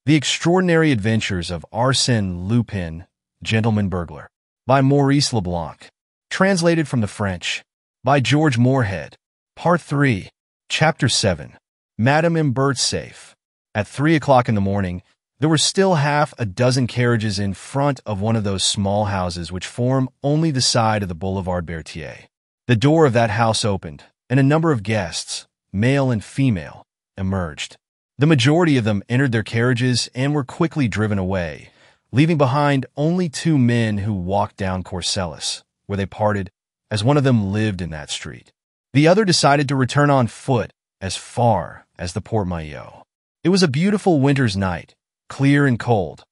The Extraordinary Adventures of Arsène Lupin, Gentleman-burglar, by Maurice Leblanc. Translated from the French, by George Moorhead. Part 3, Chapter 7. Madame Imbert's Safe. At 3 o'clock in the morning, there were still half a dozen carriages in front of one of those small houses which form only the side of the Boulevard Berthier. The door of that house opened, and a number of guests, male and female, emerged. The majority of them entered their carriages and were quickly driven away, leaving behind only two men who walked down Courcelles, where they parted, as one of them lived in that street. The other decided to return on foot as far as the Porte Maillot. It was a beautiful winter's night, clear and cold,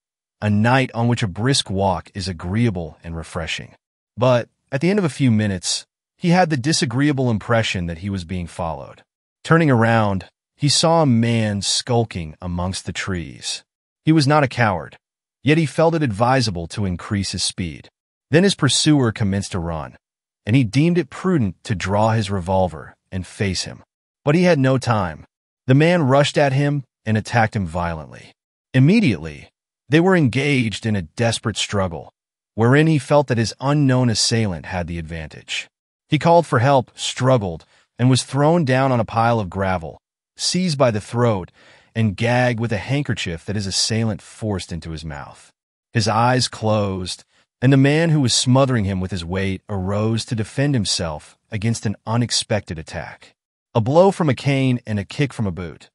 a night on which a brisk walk is agreeable and refreshing. But at the end of a few minutes, he had the disagreeable impression that he was being followed. Turning around, he saw a man skulking amongst the trees. He was not a coward, yet he felt it advisable to increase his speed. Then his pursuer commenced to run, and he deemed it prudent to draw his revolver and face him. But he had no time. The man rushed at him and attacked him violently. Immediately, they were engaged in a desperate struggle, wherein he felt that his unknown assailant had the advantage. He called for help, struggled, and was thrown down on a pile of gravel, seized by the throat, and gagged with a handkerchief that his assailant forced into his mouth. His eyes closed, and the man who was smothering him with his weight arose to defend himself against an unexpected attack. A blow from a cane and a kick from a boot.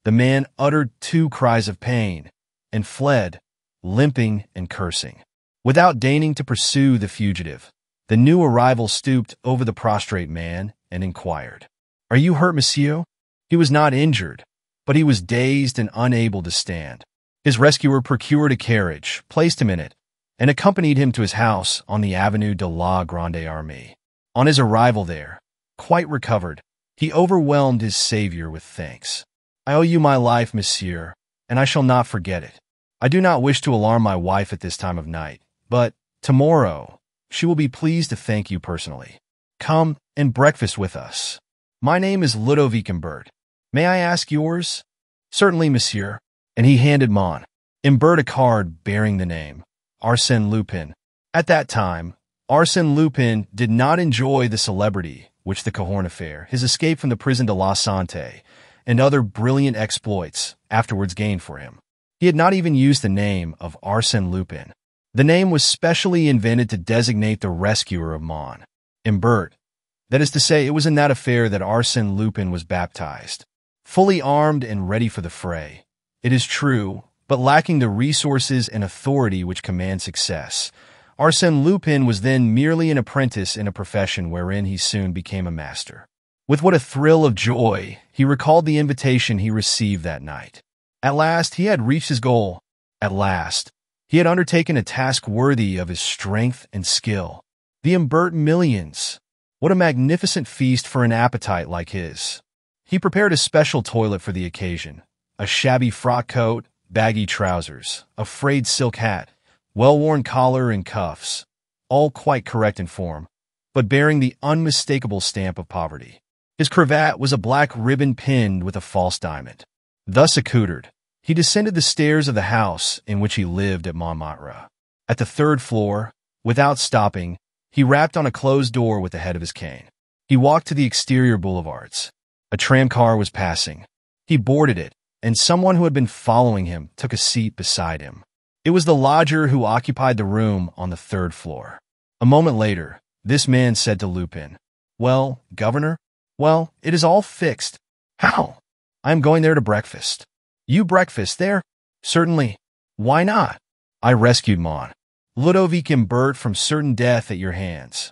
The man uttered two cries of pain and fled, limping and cursing. Without deigning to pursue the fugitive, the new arrival stooped over the prostrate man and inquired, "Are you hurt, monsieur?" He was not injured, but he was dazed and unable to stand. His rescuer procured a carriage, placed him in it, and accompanied him to his house on the Avenue de la Grande Armée. On his arrival there, quite recovered, he overwhelmed his savior with thanks. "I owe you my life, monsieur, and I shall not forget it. I do not wish to alarm my wife at this time of night, but tomorrow she will be pleased to thank you personally. Come and breakfast with us. My name is Ludovic Imbert. May I ask yours?" "Certainly, monsieur." And he handed Imbert a card bearing the name Arsène Lupin. At that time, Arsène Lupin did not enjoy the celebrity which the Cahorn affair, his escape from the prison de la Santé, and other brilliant exploits afterwards gained for him. He had not even used the name of Arsène Lupin. The name was specially invented to designate the rescuer of Imbert. That is to say, it was in that affair that Arsène Lupin was baptized. Fully armed and ready for the fray, it is true, but lacking the resources and authority which command success, Arsène Lupin was then merely an apprentice in a profession wherein he soon became a master. With what a thrill of joy he recalled the invitation he received that night. At last he had reached his goal. At last he had undertaken a task worthy of his strength and skill. The Imbert millions! What a magnificent feast for an appetite like his! He prepared a special toilet for the occasion, a shabby frock coat, baggy trousers, a frayed silk hat, well-worn collar and cuffs, all quite correct in form, but bearing the unmistakable stamp of poverty. His cravat was a black ribbon pinned with a false diamond. Thus accoutred, he descended the stairs of the house in which he lived at Montmartre. At the third floor, without stopping, he rapped on a closed door with the head of his cane. He walked to the exterior boulevards. A tramcar was passing. He boarded it, and someone who had been following him took a seat beside him. It was the lodger who occupied the room on the third floor. A moment later, this man said to Lupin, "Well, governor? Well, it is all fixed." "How?" "I am going there to breakfast." "You breakfast there?" "Certainly." "Why not?" "I rescued Ludovic Imbert from certain death at your hands."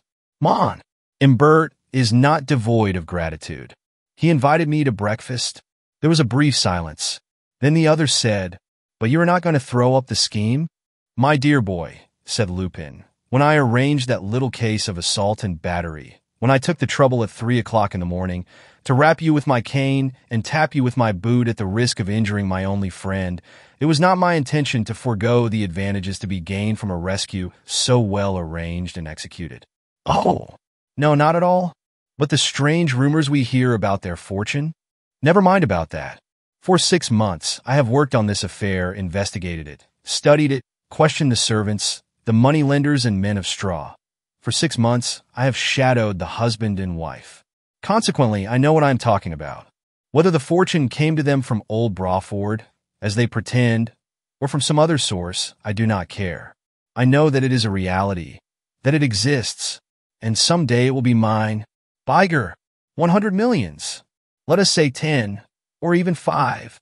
Imbert is not devoid of gratitude. He invited me to breakfast." There was a brief silence. Then the other said, "But you are not going to throw up the scheme?" "My dear boy," said Lupin, "when I arranged that little case of assault and battery, when I took the trouble at 3 o'clock in the morning to rap you with my cane and tap you with my boot at the risk of injuring my only friend, it was not my intention to forego the advantages to be gained from a rescue so well arranged and executed." "Oh, no, not at all. But the strange rumors we hear about their fortune? Never mind about that. For 6 months, I have worked on this affair, investigated it, studied it, questioned the servants, the moneylenders and men of straw. For 6 months, I have shadowed the husband and wife. Consequently, I know what I am talking about. Whether the fortune came to them from old Brawford, as they pretend, or from some other source, I do not care. I know that it is a reality, that it exists, and someday it will be mine. Bigger, 100 millions. Let us say 10, or even 5.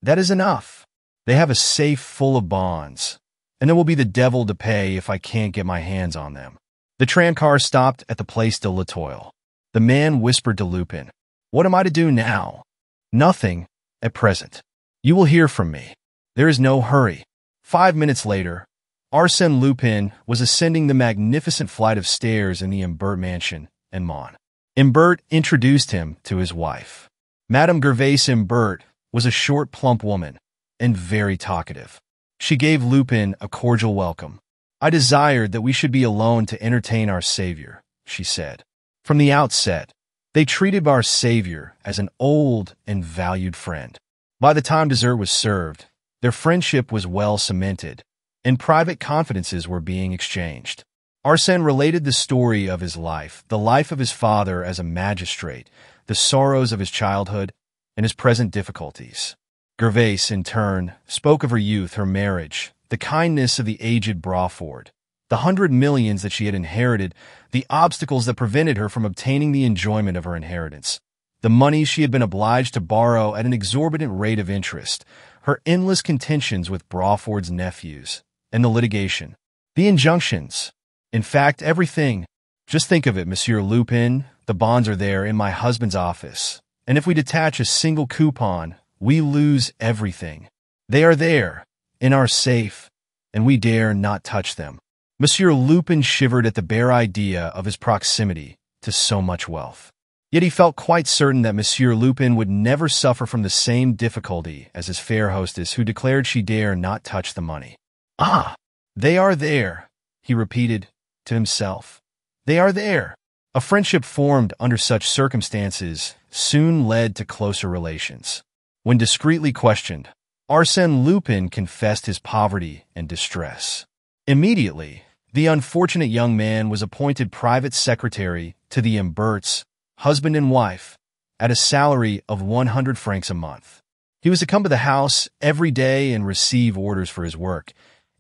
That is enough. They have a safe full of bonds, and there will be the devil to pay if I can't get my hands on them. The tramcar stopped at the Place de la Toile. The man whispered to Lupin, "What am I to do now?" "Nothing, at present. You will hear from me. There is no hurry." 5 minutes later, Arsène Lupin was ascending the magnificent flight of stairs in the Imbert mansion in Mons. Imbert introduced him to his wife. Madame Gervais Imbert was a short, plump woman, and very talkative. She gave Lupin a cordial welcome. "I desired that we should be alone to entertain our savior," she said. From the outset, they treated our savior as an old and valued friend. By the time dessert was served, their friendship was well cemented, and private confidences were being exchanged. Arsène related the story of his life, the life of his father as a magistrate, the sorrows of his childhood, and his present difficulties. Gervais, in turn, spoke of her youth, her marriage, the kindness of the aged Brawford, the 100 millions that she had inherited, the obstacles that prevented her from obtaining the enjoyment of her inheritance, the money she had been obliged to borrow at an exorbitant rate of interest, her endless contentions with Brawford's nephews, and the litigation, the injunctions. In fact, everything. Just think of it, Monsieur Lupin. The bonds are there in my husband's office, and if we detach a single coupon, we lose everything. They are there, in our safe, and we dare not touch them. Monsieur Lupin shivered at the bare idea of his proximity to so much wealth. Yet he felt quite certain that Monsieur Lupin would never suffer from the same difficulty as his fair hostess, who declared she dare not touch the money. "Ah, they are there," he repeated to himself. "They are there." A friendship formed under such circumstances soon led to closer relations. When discreetly questioned, Arsène Lupin confessed his poverty and distress. Immediately, the unfortunate young man was appointed private secretary to the Imberts, husband and wife, at a salary of 100 francs a month. He was to come to the house every day and receive orders for his work,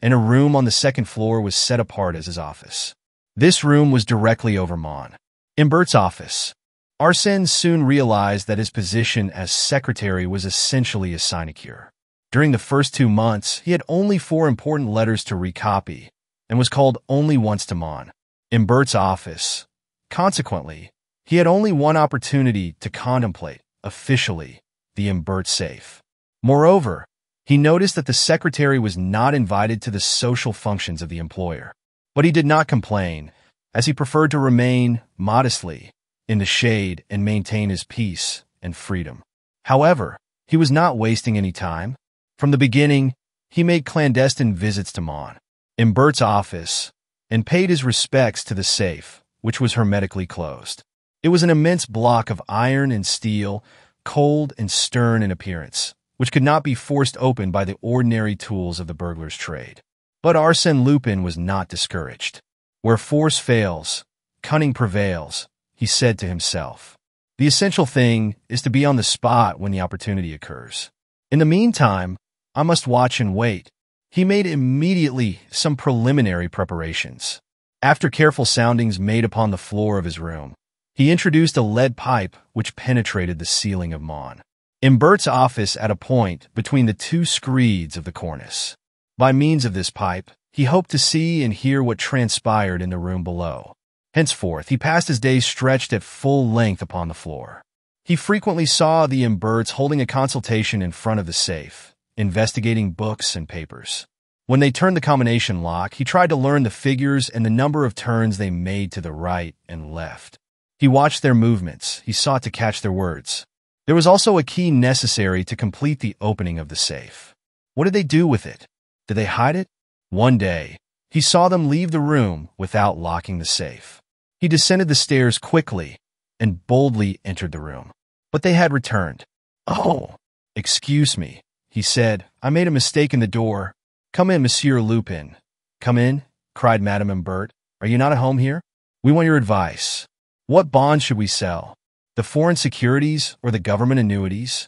and a room on the second floor was set apart as his office. This room was directly over Mons. Imbert's office. Arsène soon realized that his position as secretary was essentially a sinecure. During the first 2 months, he had only 4 important letters to recopy, and was called only once to Mons, Imbert's office. Consequently, he had only one opportunity to contemplate, officially, the Imbert safe. Moreover, he noticed that the secretary was not invited to the social functions of the employer. But he did not complain, as he preferred to remain, modestly, in the shade and maintain his peace and freedom. However, he was not wasting any time. From the beginning, he made clandestine visits to Mons, Imbert's office, and paid his respects to the safe, which was hermetically closed. It was an immense block of iron and steel, cold and stern in appearance, which could not be forced open by the ordinary tools of the burglar's trade. But Arsène Lupin was not discouraged. Where force fails, cunning prevails, he said to himself. The essential thing is to be on the spot when the opportunity occurs. In the meantime, I must watch and wait. He made immediately some preliminary preparations. After careful soundings made upon the floor of his room, he introduced a lead pipe which penetrated the ceiling of Mons, Imbert's office, at a point between the 2 screeds of the cornice. By means of this pipe, he hoped to see and hear what transpired in the room below. Henceforth, he passed his days stretched at full length upon the floor. He frequently saw the Imberts holding a consultation in front of the safe, investigating books and papers. When they turned the combination lock, he tried to learn the figures and the number of turns they made to the right and left. He watched their movements. He sought to catch their words. There was also a key necessary to complete the opening of the safe. What did they do with it? Did they hide it? One day, he saw them leave the room without locking the safe. He descended the stairs quickly and boldly entered the room. But they had returned. "Oh, "Excuse me," he said. "I made a mistake in the door." "Come in, Monsieur Lupin." "Come in," cried Madame Imbert. "Are you not at home here? We want your advice. What bonds should we sell? The foreign securities or the government annuities?"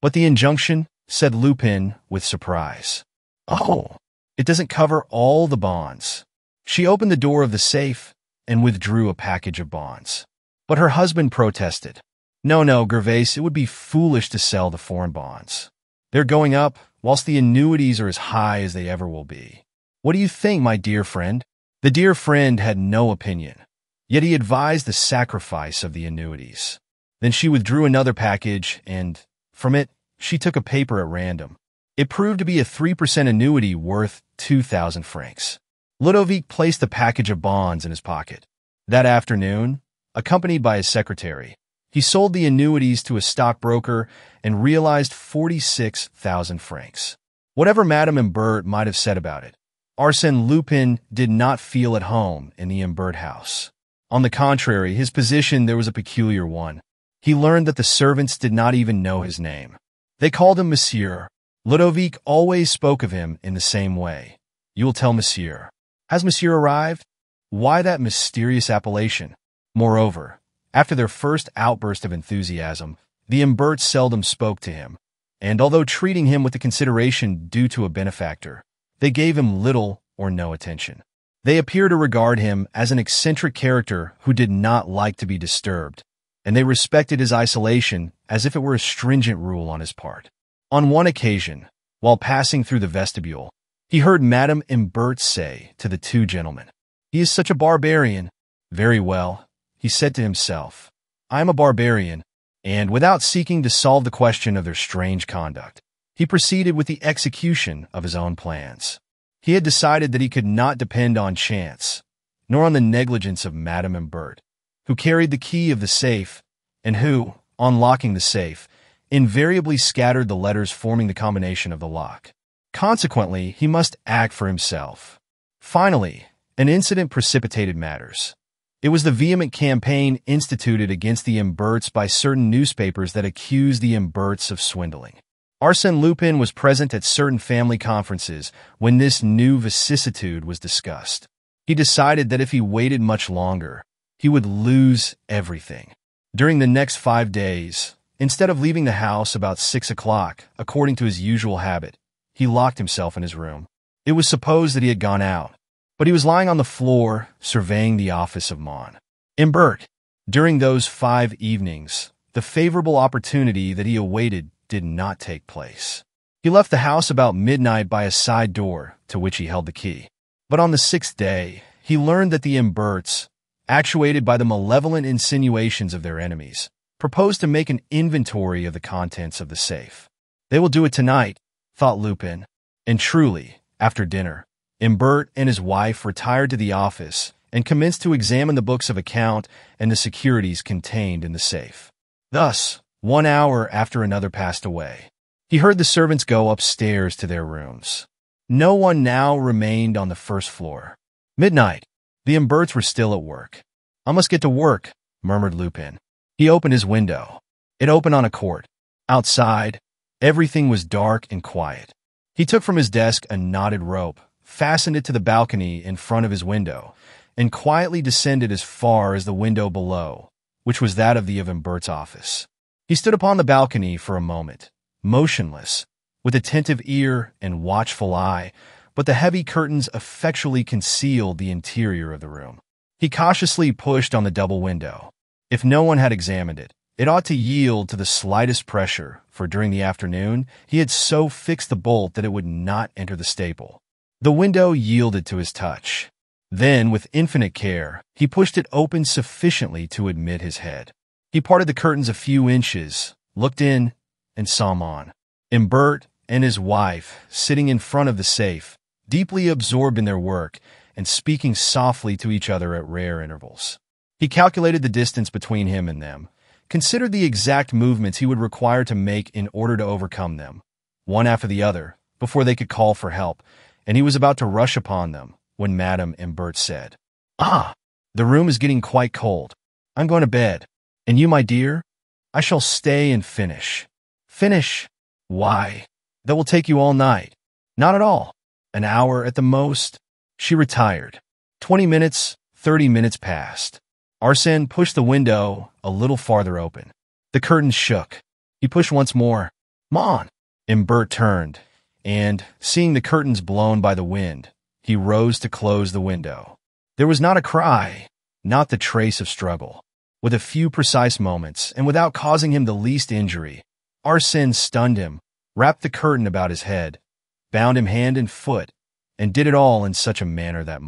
"But the injunction," said Lupin with surprise. "Oh, it doesn't cover all the bonds." She opened the door of the safe and withdrew a package of bonds. But her husband protested. No, Gervais, it would be foolish to sell the foreign bonds. They're going up, whilst the annuities are as high as they ever will be. What do you think, my dear friend?" The dear friend had no opinion, yet he advised the sacrifice of the annuities. Then she withdrew another package, and, from it, she took a paper at random. It proved to be a 3% annuity worth 2,000 francs. Ludovic placed the package of bonds in his pocket. That afternoon, accompanied by his secretary, he sold the annuities to a stockbroker and realized 46,000 francs. Whatever Madame Imbert might have said about it, Arsène Lupin did not feel at home in the Imbert house. On the contrary, his position there was a peculiar one. He learned that the servants did not even know his name. They called him Monsieur. Ludovic always spoke of him in the same way. "You will tell Monsieur. Has Monsieur arrived?" Why that mysterious appellation? Moreover, after their first outburst of enthusiasm, the Imberts seldom spoke to him, and although treating him with the consideration due to a benefactor, they gave him little or no attention. They appear to regard him as an eccentric character who did not like to be disturbed, and they respected his isolation as if it were a stringent rule on his part. On one occasion, while passing through the vestibule, he heard Madame Imbert say to the two gentlemen, "He is such a barbarian." "Very well," he said to himself, "I am a barbarian," and without seeking to solve the question of their strange conduct, he proceeded with the execution of his own plans. He had decided that he could not depend on chance, nor on the negligence of Madame Imbert, who carried the key of the safe, and who, on locking the safe, invariably scattered the letters forming the combination of the lock. Consequently, he must act for himself. Finally, an incident precipitated matters. It was the vehement campaign instituted against the Imberts by certain newspapers that accused the Imberts of swindling. Arsène Lupin was present at certain family conferences when this new vicissitude was discussed. He decided that if he waited much longer, he would lose everything. During the next 5 days, instead of leaving the house about 6 o'clock, according to his usual habit, he locked himself in his room. It was supposed that he had gone out, but he was lying on the floor, surveying the office of Mon Imbert. During those 5 evenings, the favorable opportunity that he awaited did not take place. He left the house about midnight by a side door to which he held the key. But on the 6th day, he learned that the Imberts, actuated by the malevolent insinuations of their enemies, proposed to make an inventory of the contents of the safe. "They will do it tonight," thought Lupin. And truly, after dinner, Imbert and his wife retired to the office and commenced to examine the books of account and the securities contained in the safe. Thus, 1 hour after another passed away. He heard the servants go upstairs to their rooms. No one now remained on the first floor. Midnight. The Imberts were still at work. "I must get to work," murmured Lupin. He opened his window. It opened on a court. Outside, everything was dark and quiet. He took from his desk a knotted rope, fastened it to the balcony in front of his window, and quietly descended as far as the window below, which was that of the Imbert's office. He stood upon the balcony for a moment, motionless, with attentive ear and watchful eye, but the heavy curtains effectually concealed the interior of the room. He cautiously pushed on the double window. If no one had examined it, it ought to yield to the slightest pressure, for during the afternoon he had so fixed the bolt that it would not enter the staple. The window yielded to his touch. Then, with infinite care, he pushed it open sufficiently to admit his head. He parted the curtains a few inches, looked in, and saw Mon Imbert and his wife sitting in front of the safe, deeply absorbed in their work and speaking softly to each other at rare intervals. He calculated the distance between him and them, considered the exact movements he would require to make in order to overcome them, one after the other, before they could call for help, and he was about to rush upon them when Madame Imbert said, "Ah, the room is getting quite cold. I'm going to bed. And you, my dear?" "I shall stay and finish." "Finish?" Why? That will take you all night. Not at all. An hour at the most. She retired. 20 minutes, 30 minutes passed. Arsène pushed the window a little farther open. The curtains shook. He pushed once more. "Mon!" Imbert turned, and, seeing the curtains blown by the wind, he rose to close the window. There was not a cry, not the trace of struggle. With a few precise moments, and without causing him the least injury, Arsène stunned him, wrapped the curtain about his head, bound him hand and foot, and did it all in such a manner that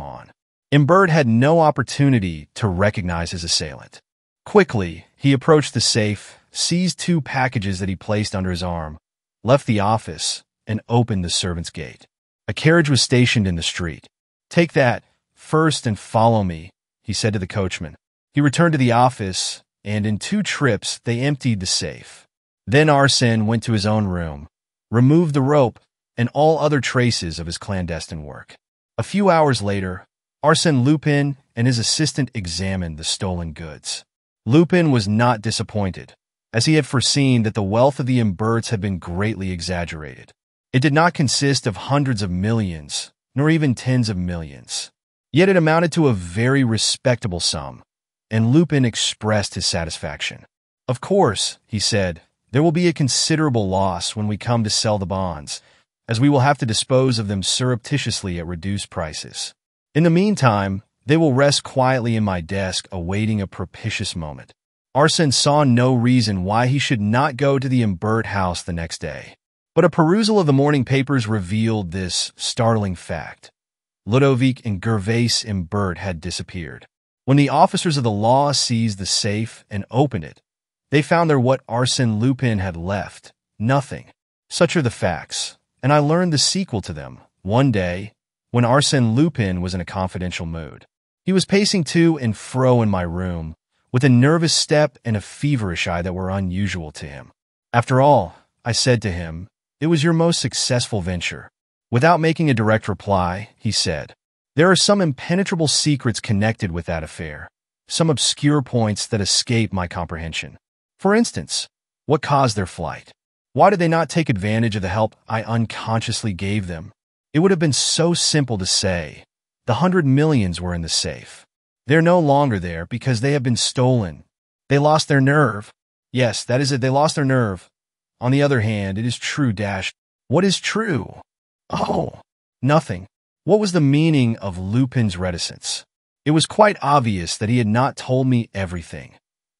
Imbert had no opportunity to recognize his assailant. Quickly, he approached the safe, seized 2 packages that he placed under his arm, left the office, and opened the servant's gate. A carriage was stationed in the street. "Take that first and follow me," he said to the coachman. He returned to the office, and in 2 trips they emptied the safe. Then Arsène went to his own room, removed the rope, and all other traces of his clandestine work. A few hours later, Arsène Lupin and his assistant examined the stolen goods. Lupin was not disappointed, as he had foreseen that the wealth of the Imberts had been greatly exaggerated. It did not consist of hundreds of millions, nor even tens of millions. Yet it amounted to a very respectable sum, and Lupin expressed his satisfaction. "Of course," he said, "there will be a considerable loss when we come to sell the bonds, as we will have to dispose of them surreptitiously at reduced prices. In the meantime, they will rest quietly in my desk awaiting a propitious moment." Arsène saw no reason why he should not go to the Imbert house the next day. But a perusal of the morning papers revealed this startling fact. Ludovic and Gervais Imbert had disappeared. When the officers of the law seized the safe and opened it, they found there what Arsène Lupin had left, nothing. Such are the facts, and I learned the sequel to them one day when Arsène Lupin was in a confidential mood. He was pacing to and fro in my room, with a nervous step and a feverish eye that were unusual to him. "After all," I said to him, "it was your most successful venture." Without making a direct reply, he said, "There are some impenetrable secrets connected with that affair, some obscure points that escape my comprehension. For instance, what caused their flight? Why did they not take advantage of the help I unconsciously gave them? It would have been so simple to say, the 100 millions were in the safe. They're no longer there because they have been stolen. They lost their nerve. Yes, that is it, they lost their nerve. On the other hand, it is true dash. What is true? Oh, nothing. What was the meaning of Lupin's reticence? It was quite obvious that he had not told me everything.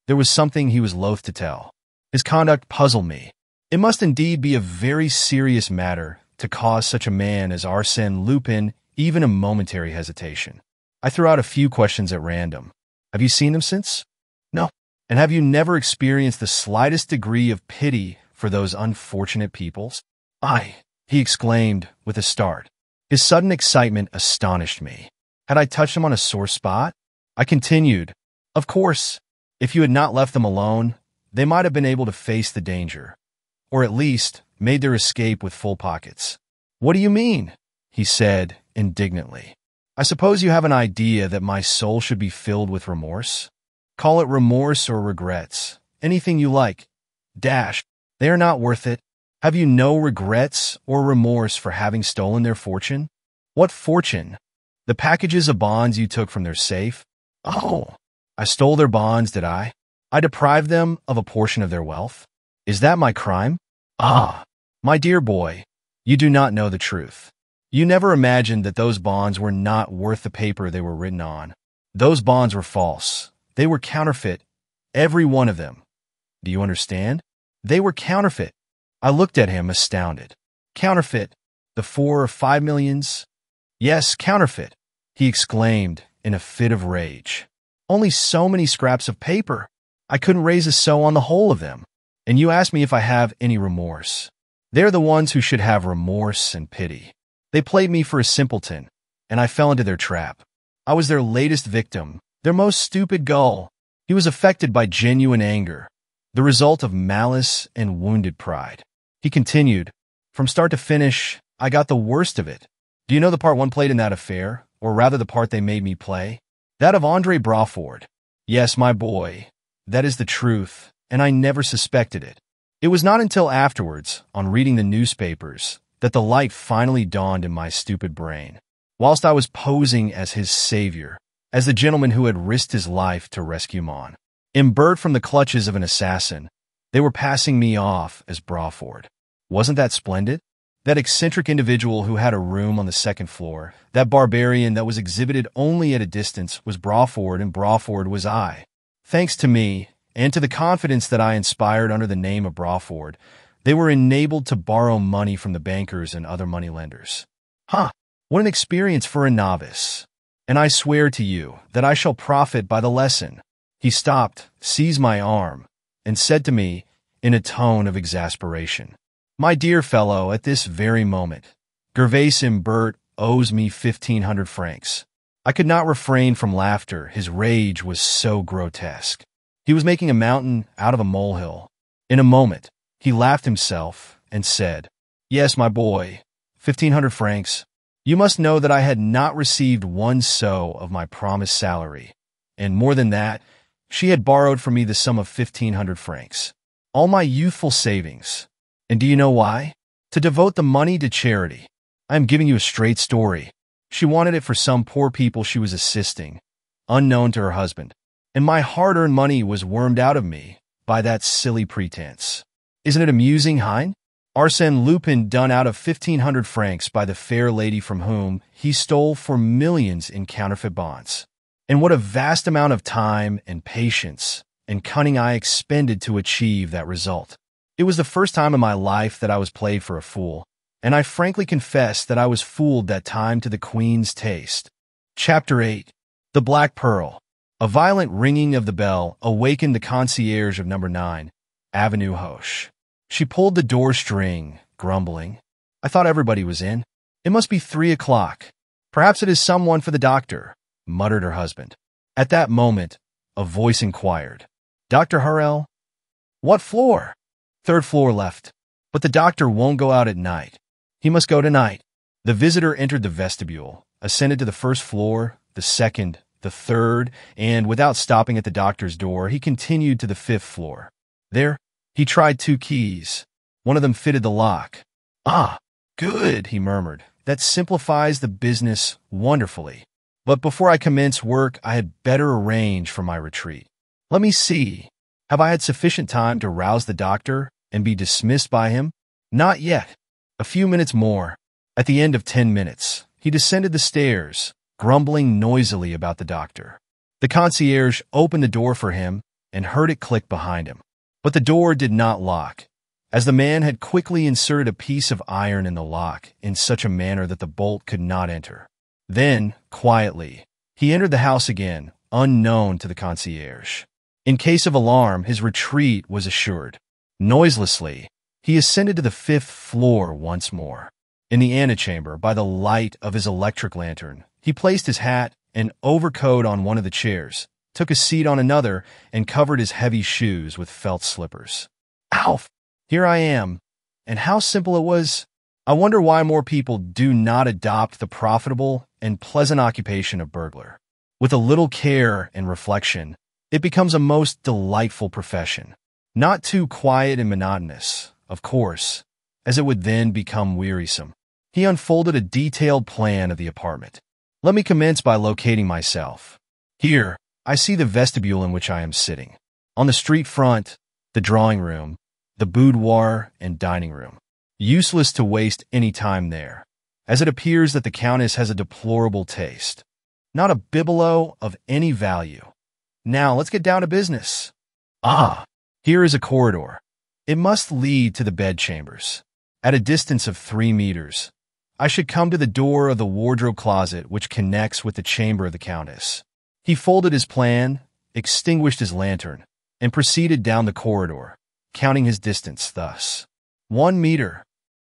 There was something he was loath to tell. His conduct puzzled me. It must indeed be a very serious matter to cause such a man as Arsène Lupin even a momentary hesitation. I threw out a few questions at random. "Have you seen him since?" "No." "And have you never experienced the slightest degree of pity for those unfortunate peoples?" "I," he exclaimed with a start. His sudden excitement astonished me. Had I touched him on a sore spot? I continued, "Of course, if you had not left them alone, they might have been able to face the danger, or at least made their escape with full pockets." "What do you mean?" he said indignantly. "I suppose you have an idea that my soul should be filled with remorse? Call it remorse or regrets, anything you like. Dash, they are not worth it. Have you no regrets or remorse for having stolen their fortune?" "What fortune?" "The packages of bonds you took from their safe." "Oh, I stole their bonds, did I? I deprived them of a portion of their wealth? Is that my crime?" "Ah, my dear boy, you do not know the truth. You never imagined that those bonds were not worth the paper they were written on. Those bonds were false. They were counterfeit, every one of them. Do you understand? They were counterfeit." I looked at him astounded. "Counterfeit? The 4 or 5 millions?" "Yes, counterfeit," he exclaimed in a fit of rage. "Only so many scraps of paper. I couldn't raise a sou on the whole of them. And you ask me if I have any remorse. They're the ones who should have remorse and pity. They played me for a simpleton, and I fell into their trap. I was their latest victim, their most stupid gull." He was affected by genuine anger, the result of malice and wounded pride. He continued, "From start to finish, I got the worst of it. Do you know the part one played in that affair, or rather the part they made me play? That of André Brawford. Yes, my boy, that is the truth, and I never suspected it. It was not until afterwards, on reading the newspapers, that the light finally dawned in my stupid brain. Whilst I was posing as his savior, as the gentleman who had risked his life to rescue Mon Imbert from the clutches of an assassin, they were passing me off as Brawford. Wasn't that splendid? That eccentric individual who had a room on the second floor, that barbarian that was exhibited only at a distance, was Brawford, and Brawford was I. Thanks to me, and to the confidence that I inspired under the name of Brawford, they were enabled to borrow money from the bankers and other moneylenders. What an experience for a novice! And I swear to you that I shall profit by the lesson. He stopped, seized my arm, and said to me, in a tone of exasperation, "My dear fellow, at this very moment, Gervais Imbert owes me 1,500 francs. I could not refrain from laughter. His rage was so grotesque. He was making a mountain out of a molehill. In a moment, he laughed himself and said, "Yes, my boy, 1,500 francs. You must know that I had not received one sou of my promised salary, and more than that, she had borrowed from me the sum of 1,500 francs. All my youthful savings. And do you know why? To devote the money to charity. I am giving you a straight story. She wanted it for some poor people she was assisting, unknown to her husband, and my hard-earned money was wormed out of me by that silly pretense. Isn't it amusing, hein? Arsène Lupin done out of 1,500 francs by the fair lady from whom he stole for millions in counterfeit bonds. And what a vast amount of time and patience and cunning I expended to achieve that result. It was the first time in my life that I was played for a fool, and I frankly confess that I was fooled that time to the Queen's taste." Chapter 8. The Black Pearl. A violent ringing of the bell awakened the concierge of number 9, Avenue Hoche. She pulled the door string, grumbling. "I thought everybody was in. It must be 3 o'clock. Perhaps it is someone for the doctor," muttered her husband. At that moment, a voice inquired, "Dr. Harrel?" "What floor?" "Third floor left. But the doctor won't go out at night. He must go tonight." The visitor entered the vestibule, ascended to the first floor, the second, the third, and without stopping at the doctor's door, he continued to the 5th floor. There, he tried 2 keys. One of them fitted the lock. "Ah, good," he murmured. "That simplifies the business wonderfully. But before I commence work, I had better arrange for my retreat. Let me see. Have I had sufficient time to rouse the doctor and be dismissed by him? Not yet. A few minutes more." At the end of 10 minutes, he descended the stairs, grumbling noisily about the doctor. The concierge opened the door for him and heard it click behind him. But the door did not lock, as the man had quickly inserted a piece of iron in the lock in such a manner that the bolt could not enter. Then, quietly, he entered the house again, unknown to the concierge. In case of alarm, his retreat was assured. Noiselessly, he ascended to the 5th floor once more. In the antechamber, by the light of his electric lantern, he placed his hat and overcoat on one of the chairs, took a seat on another, and covered his heavy shoes with felt slippers. "Alf, here I am. And how simple it was. I wonder why more people do not adopt the profitable and pleasant occupation of burglar. With a little care and reflection, it becomes a most delightful profession. Not too quiet and monotonous, of course, as it would then become wearisome." He unfolded a detailed plan of the apartment. "Let me commence by locating myself. Here, I see the vestibule in which I am sitting. On the street front, the drawing room, the boudoir, and dining room. Useless to waste any time there, as it appears that the Countess has a deplorable taste. Not a bibelot of any value. Now, let's get down to business. Here is a corridor. It must lead to the bedchambers. At a distance of 3 meters, I should come to the door of the wardrobe closet which connects with the chamber of the Countess." He folded his plan, extinguished his lantern, and proceeded down the corridor, counting his distance thus. 1 meter,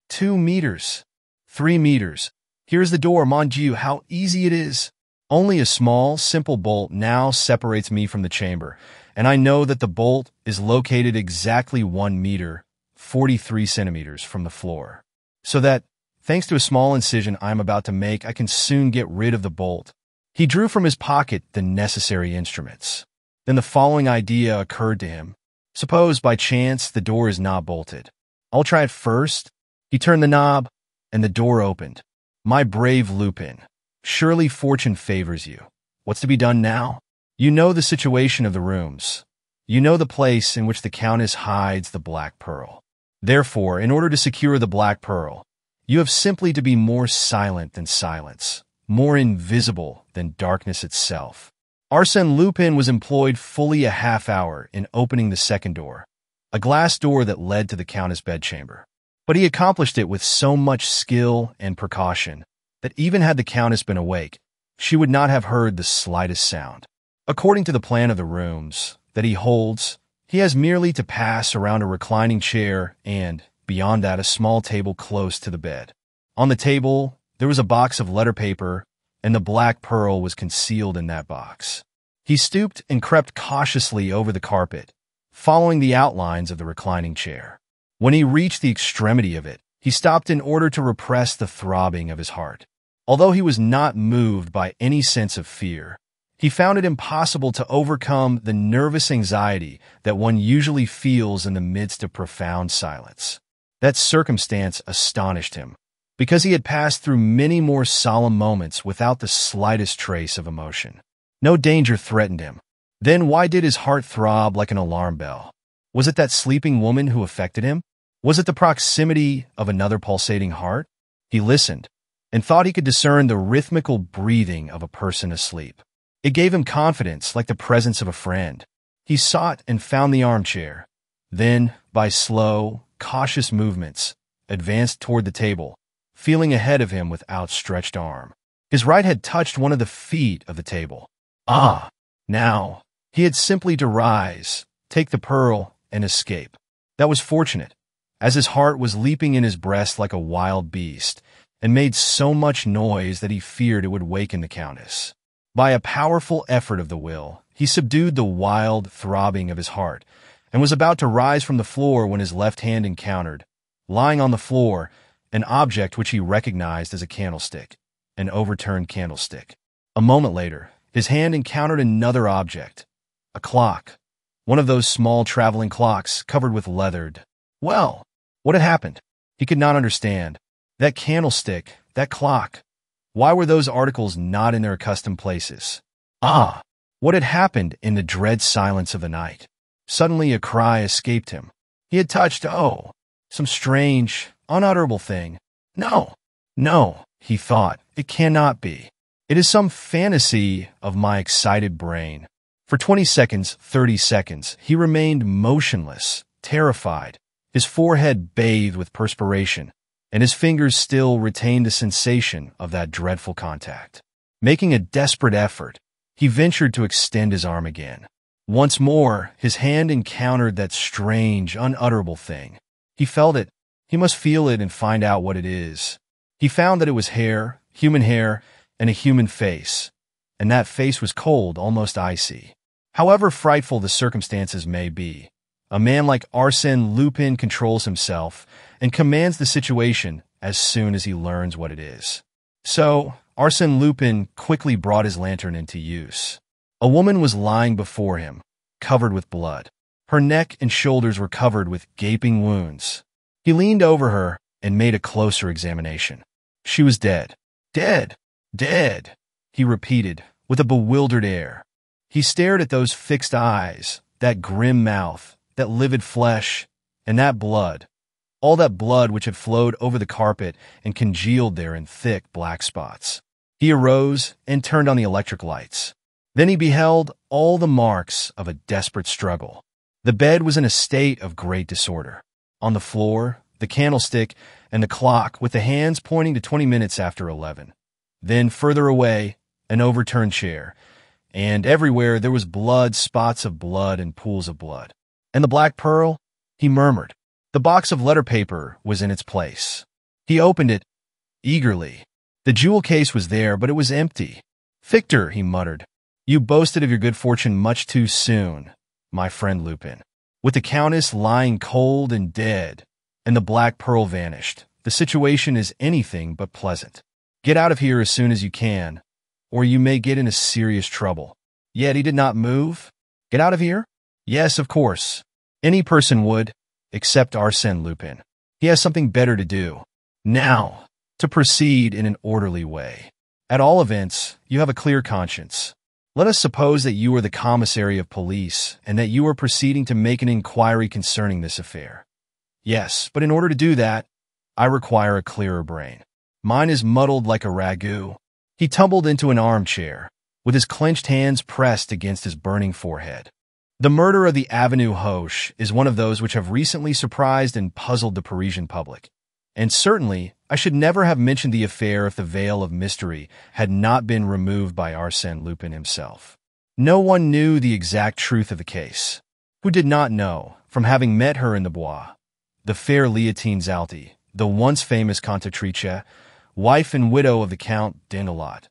2 meters, 3 meters. Here's the door, mon Dieu, how easy it is. Only a small, simple bolt now separates me from the chamber, and I know that the bolt is located exactly 1 meter, 43 centimeters from the floor. So that, thanks to a small incision I am about to make, I can soon get rid of the bolt. He drew from his pocket the necessary instruments. Then the following idea occurred to him. Suppose, by chance, the door is not bolted. I'll try it first. He turned the knob, and the door opened. My brave Lupin, surely fortune favors you. What's to be done now? You know the situation of the rooms. You know the place in which the Countess hides the Black Pearl. Therefore, in order to secure the Black Pearl, you have simply to be more silent than silence, more invisible than darkness itself. Arsène Lupin was employed fully a half-hour in opening the second door, a glass door that led to the Countess' bedchamber. But he accomplished it with so much skill and precaution that even had the Countess been awake, she would not have heard the slightest sound. According to the plan of the rooms that he holds, he has merely to pass around a reclining chair and, beyond that, a small table close to the bed. On the table, there was a box of letter paper, and the Black Pearl was concealed in that box. He stooped and crept cautiously over the carpet, following the outlines of the reclining chair. When he reached the extremity of it, he stopped in order to repress the throbbing of his heart. Although he was not moved by any sense of fear, he found it impossible to overcome the nervous anxiety that one usually feels in the midst of profound silence. That circumstance astonished him, because he had passed through many more solemn moments without the slightest trace of emotion. No danger threatened him. Then why did his heart throb like an alarm bell? Was it that sleeping woman who affected him? Was it the proximity of another pulsating heart? He listened, and thought he could discern the rhythmical breathing of a person asleep. It gave him confidence, like the presence of a friend. He sought and found the armchair, then, by slow, cautious movements, advanced toward the table, feeling ahead of him with outstretched arm. His right had touched one of the feet of the table. Ah! Now, he had simply to rise, take the pearl, and escape. That was fortunate, as his heart was leaping in his breast like a wild beast, and made so much noise that he feared it would waken the Countess. By a powerful effort of the will, he subdued the wild throbbing of his heart, and was about to rise from the floor when his left hand encountered, lying on the floor, an object which he recognized as a candlestick, an overturned candlestick. A moment later, his hand encountered another object, a clock, one of those small traveling clocks covered with leathered. Well, what had happened? He could not understand. That candlestick, that clock. Why were those articles not in their accustomed places? Ah! What had happened in the dread silence of the night? Suddenly a cry escaped him. He had touched, some strange, unutterable thing. No, he thought, it cannot be. It is some fantasy of my excited brain. For 20 seconds, 30 seconds, he remained motionless, terrified, his forehead bathed with perspiration, and his fingers still retained the sensation of that dreadful contact. Making a desperate effort, he ventured to extend his arm again. Once more, his hand encountered that strange, unutterable thing. He felt it. He must feel it and find out what it is. He found that it was hair, human hair, and a human face, and that face was cold, almost icy. However frightful the circumstances may be, a man like Arsène Lupin controls himself and commands the situation as soon as he learns what it is. So, Arsène Lupin quickly brought his lantern into use. A woman was lying before him, covered with blood. Her neck and shoulders were covered with gaping wounds. He leaned over her and made a closer examination. She was dead. Dead! Dead! He repeated, with a bewildered air. He stared at those fixed eyes, that grim mouth, that livid flesh, and that blood, all that blood which had flowed over the carpet and congealed there in thick black spots. He arose and turned on the electric lights. Then he beheld all the marks of a desperate struggle. The bed was in a state of great disorder. On the floor, the candlestick and the clock with the hands pointing to 20 minutes after 11. Then further away, an overturned chair, and everywhere there was blood, spots of blood, and pools of blood. And the Black Pearl? He murmured. The box of letter paper was in its place. He opened it eagerly. The jewel case was there, but it was empty. "Victor," he muttered, "you boasted of your good fortune much too soon, my friend Lupin. With the Countess lying cold and dead, and the Black Pearl vanished, the situation is anything but pleasant. Get out of here as soon as you can, or you may get into serious trouble." Yet he did not move. Get out of here? Yes, of course. Any person would, except Arsène Lupin. He has something better to do. Now, to proceed in an orderly way. At all events, you have a clear conscience. Let us suppose that you are the commissary of police and that you are proceeding to make an inquiry concerning this affair. Yes, but in order to do that, I require a clearer brain. Mine is muddled like a ragout. He tumbled into an armchair, with his clenched hands pressed against his burning forehead. The murder of the Avenue Hoche is one of those which have recently surprised and puzzled the Parisian public. And certainly, I should never have mentioned the affair if the veil of mystery had not been removed by Arsène Lupin himself. No one knew the exact truth of the case. Who did not know, from having met her in the Bois, the fair Leontine Zalti, the once famous cantatrice, wife and widow of the Count d'Andelot.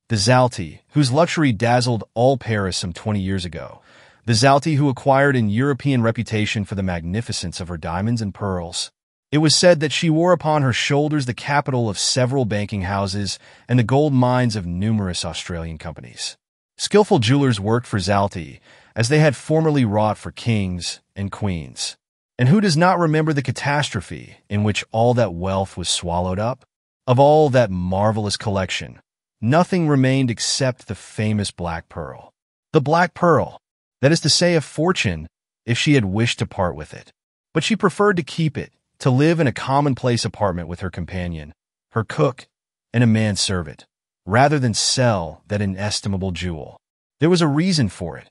The Zalti, whose luxury dazzled all Paris some 20 years ago. The Zalti who acquired an European reputation for the magnificence of her diamonds and pearls. It was said that she wore upon her shoulders the capital of several banking houses and the gold mines of numerous Australian companies. Skillful jewelers worked for Zalti, as they had formerly wrought for kings and queens. And who does not remember the catastrophe in which all that wealth was swallowed up? Of all that marvelous collection, nothing remained except the famous black pearl. The black pearl, that is to say, a fortune if she had wished to part with it. But she preferred to keep it, to live in a commonplace apartment with her companion, her cook, and a manservant, rather than sell that inestimable jewel. There was a reason for it,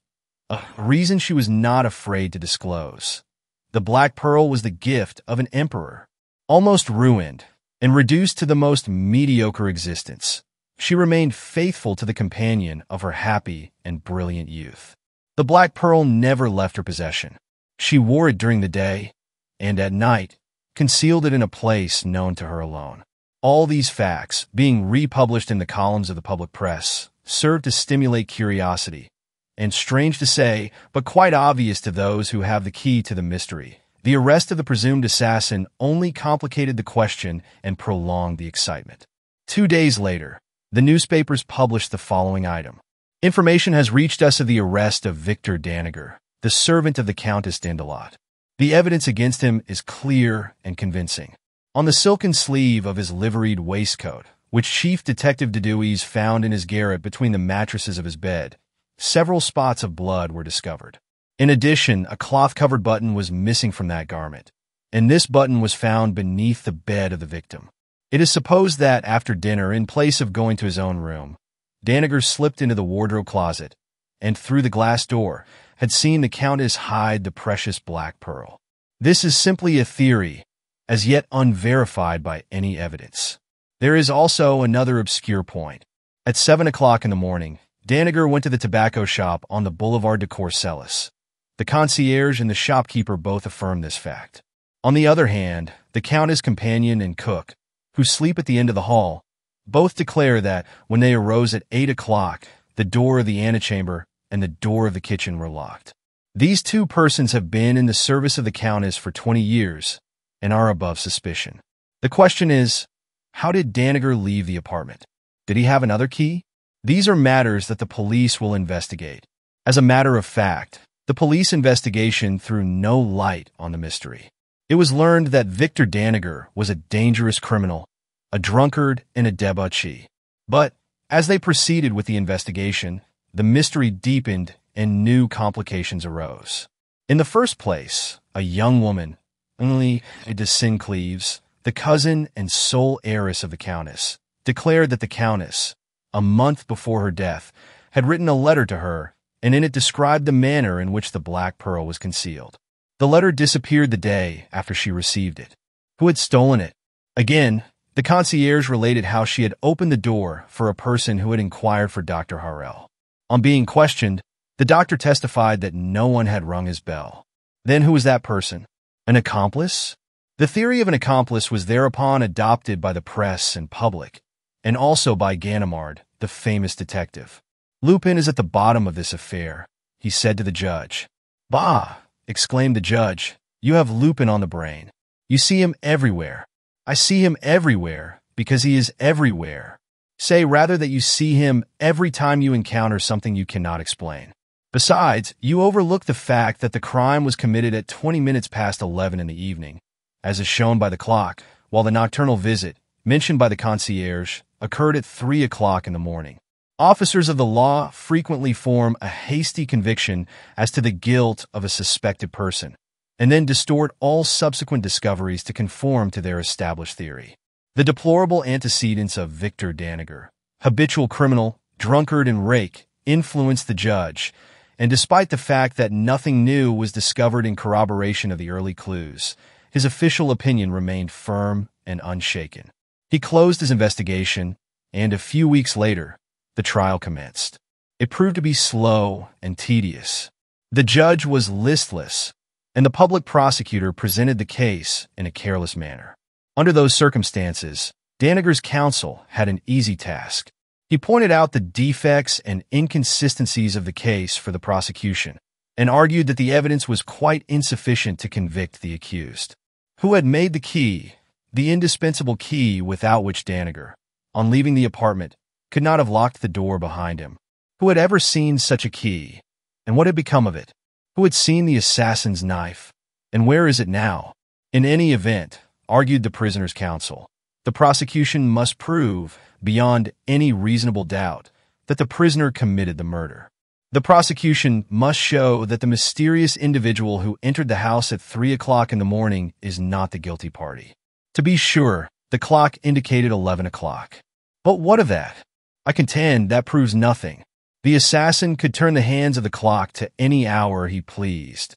a reason she was not afraid to disclose. The black pearl was the gift of an emperor. Almost ruined and reduced to the most mediocre existence, she remained faithful to the companion of her happy and brilliant youth. The black pearl never left her possession. She wore it during the day, and at night, concealed it in a place known to her alone. All these facts, being republished in the columns of the public press, served to stimulate curiosity, and strange to say, but quite obvious to those who have the key to the mystery, the arrest of the presumed assassin only complicated the question and prolonged the excitement. 2 days later, the newspapers published the following item. Information has reached us of the arrest of Victor Danager, the servant of the Countess d'Andelot. The evidence against him is clear and convincing. On the silken sleeve of his liveried waistcoat, which Chief Detective Dudouis found in his garret between the mattresses of his bed, several spots of blood were discovered. In addition, a cloth-covered button was missing from that garment, and this button was found beneath the bed of the victim. It is supposed that, after dinner, in place of going to his own room, Danager slipped into the wardrobe closet, and through the glass door, had seen the Countess hide the precious black pearl. This is simply a theory, as yet unverified by any evidence. There is also another obscure point. At 7 o'clock in the morning, Danager went to the tobacco shop on the Boulevard de Courcelles. The concierge and the shopkeeper both affirm this fact. On the other hand, the Countess' companion and cook, who sleep at the end of the hall, both declare that when they arose at 8 o'clock, the door of the antechamber and the door of the kitchen were locked. These two persons have been in the service of the Countess for 20 years and are above suspicion. The question is, how did Danager leave the apartment? Did he have another key? These are matters that the police will investigate. As a matter of fact, the police investigation threw no light on the mystery. It was learned that Victor Danager was a dangerous criminal, a drunkard, and a debauchee. But, as they proceeded with the investigation, the mystery deepened and new complications arose. In the first place, a young woman, Emily de Sincleves, the cousin and sole heiress of the Countess, declared that the Countess, a month before her death, had written a letter to her, and in it described the manner in which the black pearl was concealed. The letter disappeared the day after she received it. Who had stolen it? Again, the concierge related how she had opened the door for a person who had inquired for Dr. Harrel. On being questioned, the doctor testified that no one had rung his bell. Then who was that person? An accomplice? The theory of an accomplice was thereupon adopted by the press and public, and also by Ganimard, the famous detective. Lupin is at the bottom of this affair, he said to the judge. Bah! Exclaimed the judge. You have Lupin on the brain. You see him everywhere. I see him everywhere, because he is everywhere. Say rather that you see him every time you encounter something you cannot explain. Besides, you overlook the fact that the crime was committed at 20 minutes past 11 in the evening, as is shown by the clock, while the nocturnal visit, mentioned by the concierge, occurred at 3 o'clock in the morning. Officers of the law frequently form a hasty conviction as to the guilt of a suspected person, and then distort all subsequent discoveries to conform to their established theory. The deplorable antecedents of Victor Danager, habitual criminal, drunkard, and rake, influenced the judge, and despite the fact that nothing new was discovered in corroboration of the early clues, his official opinion remained firm and unshaken. He closed his investigation, and a few weeks later, the trial commenced. It proved to be slow and tedious. The judge was listless, and the public prosecutor presented the case in a careless manner. Under those circumstances, Danager's counsel had an easy task. He pointed out the defects and inconsistencies of the case for the prosecution, and argued that the evidence was quite insufficient to convict the accused. Who had made the key, the indispensable key without which Danager, on leaving the apartment, could not have locked the door behind him? Who had ever seen such a key, and what had become of it? Who had seen the assassin's knife, and where is it now? In any event, argued the prisoner's counsel, the prosecution must prove, beyond any reasonable doubt, that the prisoner committed the murder. The prosecution must show that the mysterious individual who entered the house at 3 o'clock in the morning is not the guilty party. To be sure, the clock indicated 11 o'clock. But what of that? I contend that proves nothing. The assassin could turn the hands of the clock to any hour he pleased,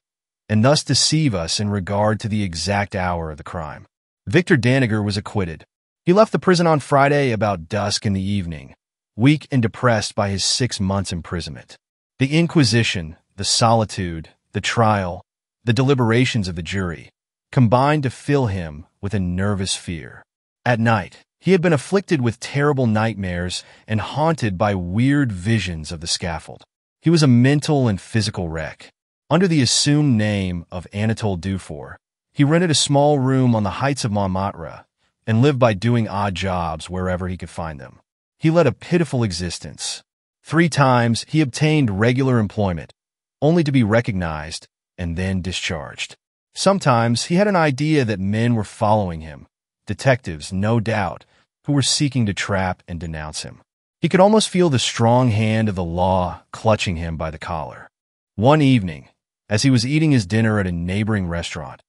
and thus deceive us in regard to the exact hour of the crime. Victor Danager was acquitted. He left the prison on Friday about dusk in the evening, weak and depressed by his 6 months' imprisonment. The inquisition, the solitude, the trial, the deliberations of the jury, combined to fill him with a nervous fear. At night, he had been afflicted with terrible nightmares and haunted by weird visions of the scaffold. He was a mental and physical wreck. Under the assumed name of Anatole Dufour, he rented a small room on the heights of Montmartre and lived by doing odd jobs wherever he could find them. He led a pitiful existence. 3 times he obtained regular employment, only to be recognized and then discharged. Sometimes he had an idea that men were following him, detectives, no doubt, who were seeking to trap and denounce him. He could almost feel the strong hand of the law clutching him by the collar. One evening, as he was eating his dinner at a neighboring restaurant,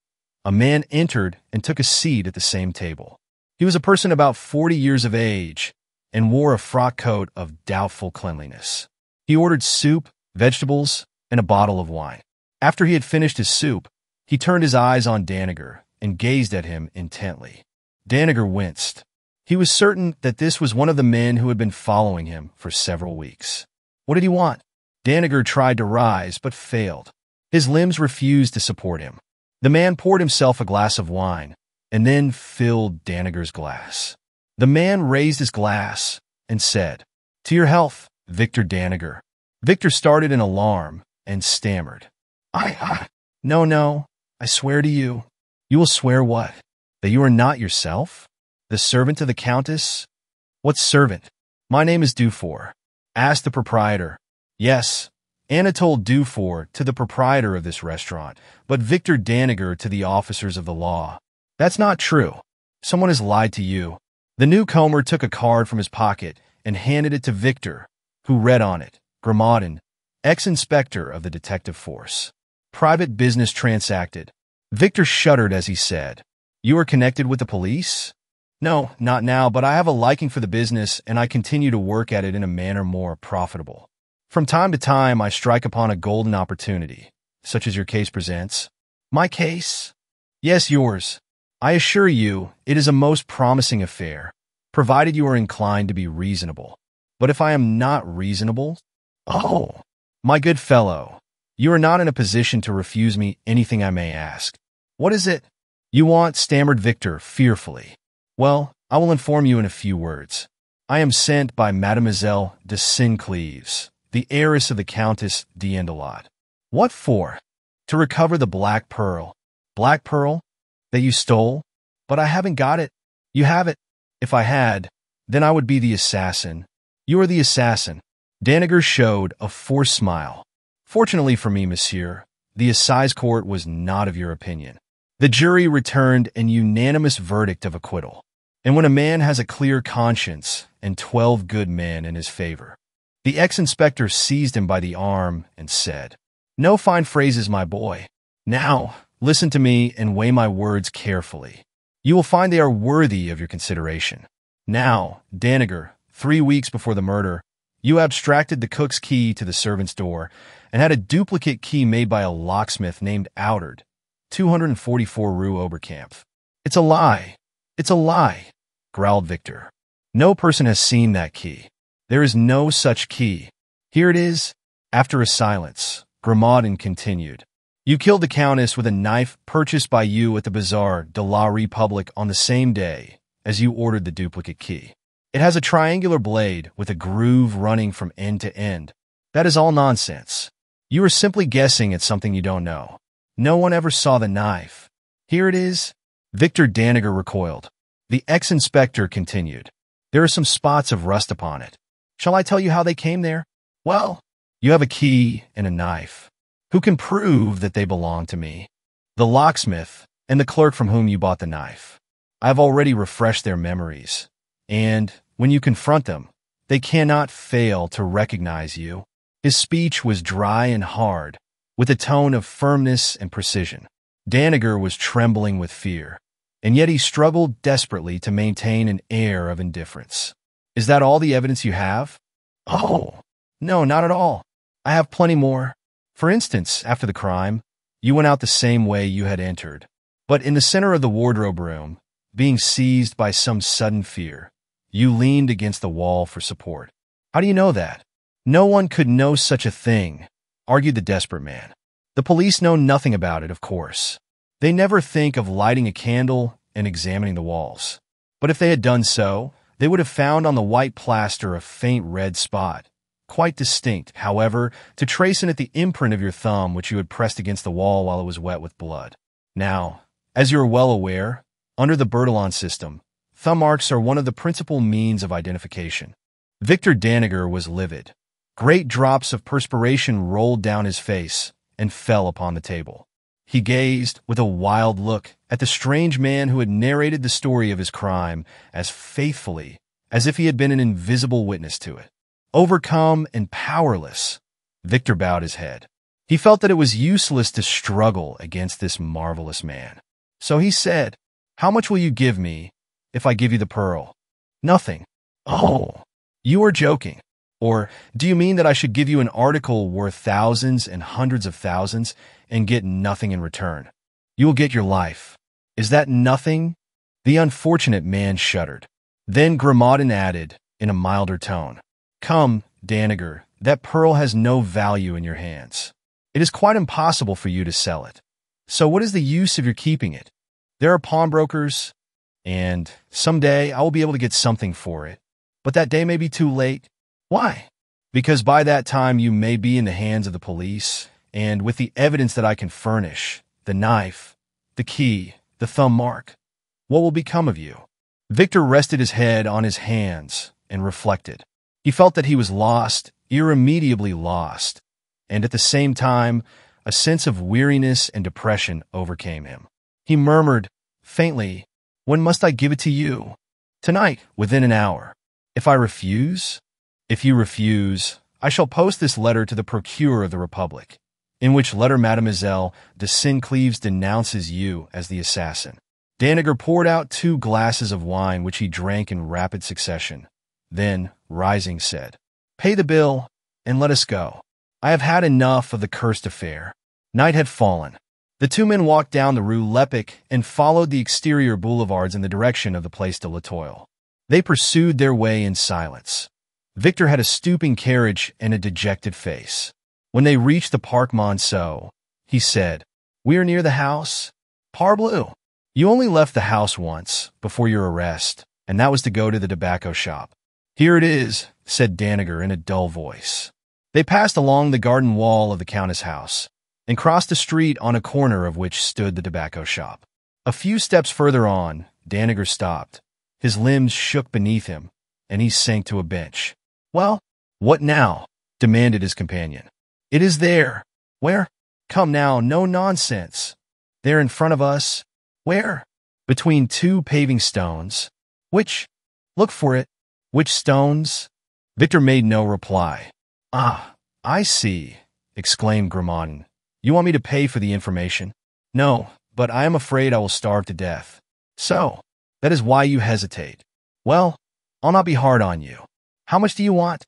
a man entered and took a seat at the same table. He was a person about 40 years of age and wore a frock coat of doubtful cleanliness. He ordered soup, vegetables, and a bottle of wine. After he had finished his soup, he turned his eyes on Danager and gazed at him intently. Danager winced. He was certain that this was one of the men who had been following him for several weeks. What did he want? Danager tried to rise, but failed. His limbs refused to support him. The man poured himself a glass of wine, and then filled Danager's glass. The man raised his glass and said, "To your health, Victor Danager." Victor started in alarm and stammered, No, I swear to you." "You will swear what? That you are not yourself? The servant to the Countess?" "What servant?" "My name is Dufour." "Ask the proprietor." "Yes, Anatole Dufour to the proprietor of this restaurant, but Victor Danager to the officers of the law." "That's not true. Someone has lied to you." The newcomer took a card from his pocket and handed it to Victor, who read on it, Grammaden, ex-inspector of the detective force. "Private business transacted." Victor shuddered as he said, "You are connected with the police?" "No, not now, but I have a liking for the business, and I continue to work at it in a manner more profitable. From time to time, I strike upon a golden opportunity, such as your case presents." "My case?" "Yes, yours. I assure you, it is a most promising affair, provided you are inclined to be reasonable. But if I am not reasonable?" "Oh, my good fellow, you are not in a position to refuse me anything I may ask." "What is it?" "You want," stammered Victor fearfully. "Well, I will inform you in a few words. I am sent by Mademoiselle de Sincleves, the heiress of the Countess d'Endelot." "What for?" "To recover the black pearl." "Black pearl? That you stole?" "But I haven't got it." "You have it." "If I had, then I would be the assassin." "You are the assassin." Danager showed a forced smile. Fortunately for me, monsieur, the assize court was not of your opinion. The jury returned an unanimous verdict of acquittal. And when a man has a clear conscience and 12 good men in his favor, the ex-inspector seized him by the arm and said, "No fine phrases, my boy. Now, listen to me and weigh my words carefully. You will find they are worthy of your consideration. Now, Danager, 3 weeks before the murder, you abstracted the cook's key to the servant's door and had a duplicate key made by a locksmith named Outard, 244 Rue Oberkampf. It's a lie. It's a lie," growled Victor. "No person has seen that key. There is no such key. Here it is." After a silence, Grimmaudin continued, "You killed the Countess with a knife purchased by you at the Bazaar de la République on the same day as you ordered the duplicate key. It has a triangular blade with a groove running from end to end. That is all nonsense. You are simply guessing at something you don't know. No one ever saw the knife. Here it is." Victor Danager recoiled. The ex-inspector continued, "There are some spots of rust upon it. Shall I tell you how they came there? Well, you have a key and a knife. Who can prove that they belong to me? The locksmith and the clerk from whom you bought the knife. I have already refreshed their memories, and when you confront them, they cannot fail to recognize you." His speech was dry and hard, with a tone of firmness and precision. Danager was trembling with fear, and yet he struggled desperately to maintain an air of indifference. "Is that all the evidence you have?" "Oh, no, not at all. I have plenty more. For instance, after the crime, you went out the same way you had entered, but in the center of the wardrobe room, being seized by some sudden fear, you leaned against the wall for support." "How do you know that?" "No one could know such a thing," argued the desperate man. "The police know nothing about it, of course. They never think of lighting a candle and examining the walls. But if they had done so, they would have found on the white plaster a faint red spot, quite distinct, however, to trace in it the imprint of your thumb which you had pressed against the wall while it was wet with blood. Now, as you are well aware, under the Bertillon system, thumb marks are one of the principal means of identification." Victor Danager was livid. Great drops of perspiration rolled down his face and fell upon the table. He gazed with a wild look at the strange man who had narrated the story of his crime as faithfully as if he had been an invisible witness to it. Overcome and powerless, Victor bowed his head. He felt that it was useless to struggle against this marvelous man. So he said, "How much will you give me if I give you the pearl?" "Nothing." "Oh, you are joking. Or do you mean that I should give you an article worth thousands and hundreds of thousands and get nothing in return? You will get your life. Is that nothing?" The unfortunate man shuddered. Then Grimmaudin added, in a milder tone, "Come, Danager, that pearl has no value in your hands. It is quite impossible for you to sell it. So what is the use of your keeping it? There are pawnbrokers, and someday I will be able to get something for it. But that day may be too late. Why? Because by that time you may be in the hands of the police, and with the evidence that I can furnish, the knife, the key, the thumb mark, what will become of you?" Victor rested his head on his hands and reflected. He felt that he was lost, irremediably lost, and at the same time, a sense of weariness and depression overcame him. He murmured, faintly, "When must I give it to you?" "Tonight, within an hour." "If I refuse?" "If you refuse, I shall post this letter to the Procureur of the Republic, in which letter Mademoiselle de Sincleves denounces you as the assassin." Danager poured out 2 glasses of wine, which he drank in rapid succession. Then, rising, said, "Pay the bill, and let us go. I have had enough of the cursed affair." Night had fallen. The 2 men walked down the Rue Lepic and followed the exterior boulevards in the direction of the Place de l'Etoile. They pursued their way in silence. Victor had a stooping carriage and a dejected face. When they reached the Parc Monceau, he said, "We are near the house?" "Parbleu! You only left the house once, before your arrest, and that was to go to the tobacco shop." "Here it is," said Danager in a dull voice. They passed along the garden wall of the Countess' house, and crossed a street on a corner of which stood the tobacco shop. A few steps further on, Danager stopped. His limbs shook beneath him, and he sank to a bench. "Well, what now?" demanded his companion. It is there. Where? Come now, no nonsense. There in front of us. Where? Between two paving stones. Which? Look for it. Which stones? Victor made no reply. Ah, I see, exclaimed Grammatin. You want me to pay for the information? No, but I am afraid I will starve to death. So, that is why you hesitate. Well, I'll not be hard on you. How much do you want?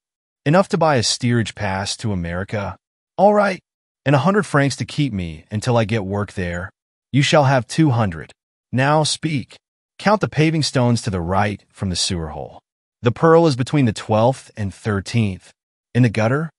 Enough to buy a steerage pass to America? All right, and 100 francs to keep me until I get work there. You shall have 200. Now speak. Count the paving stones to the right from the sewer hole. The pearl is between the 12th and 13th. In the gutter?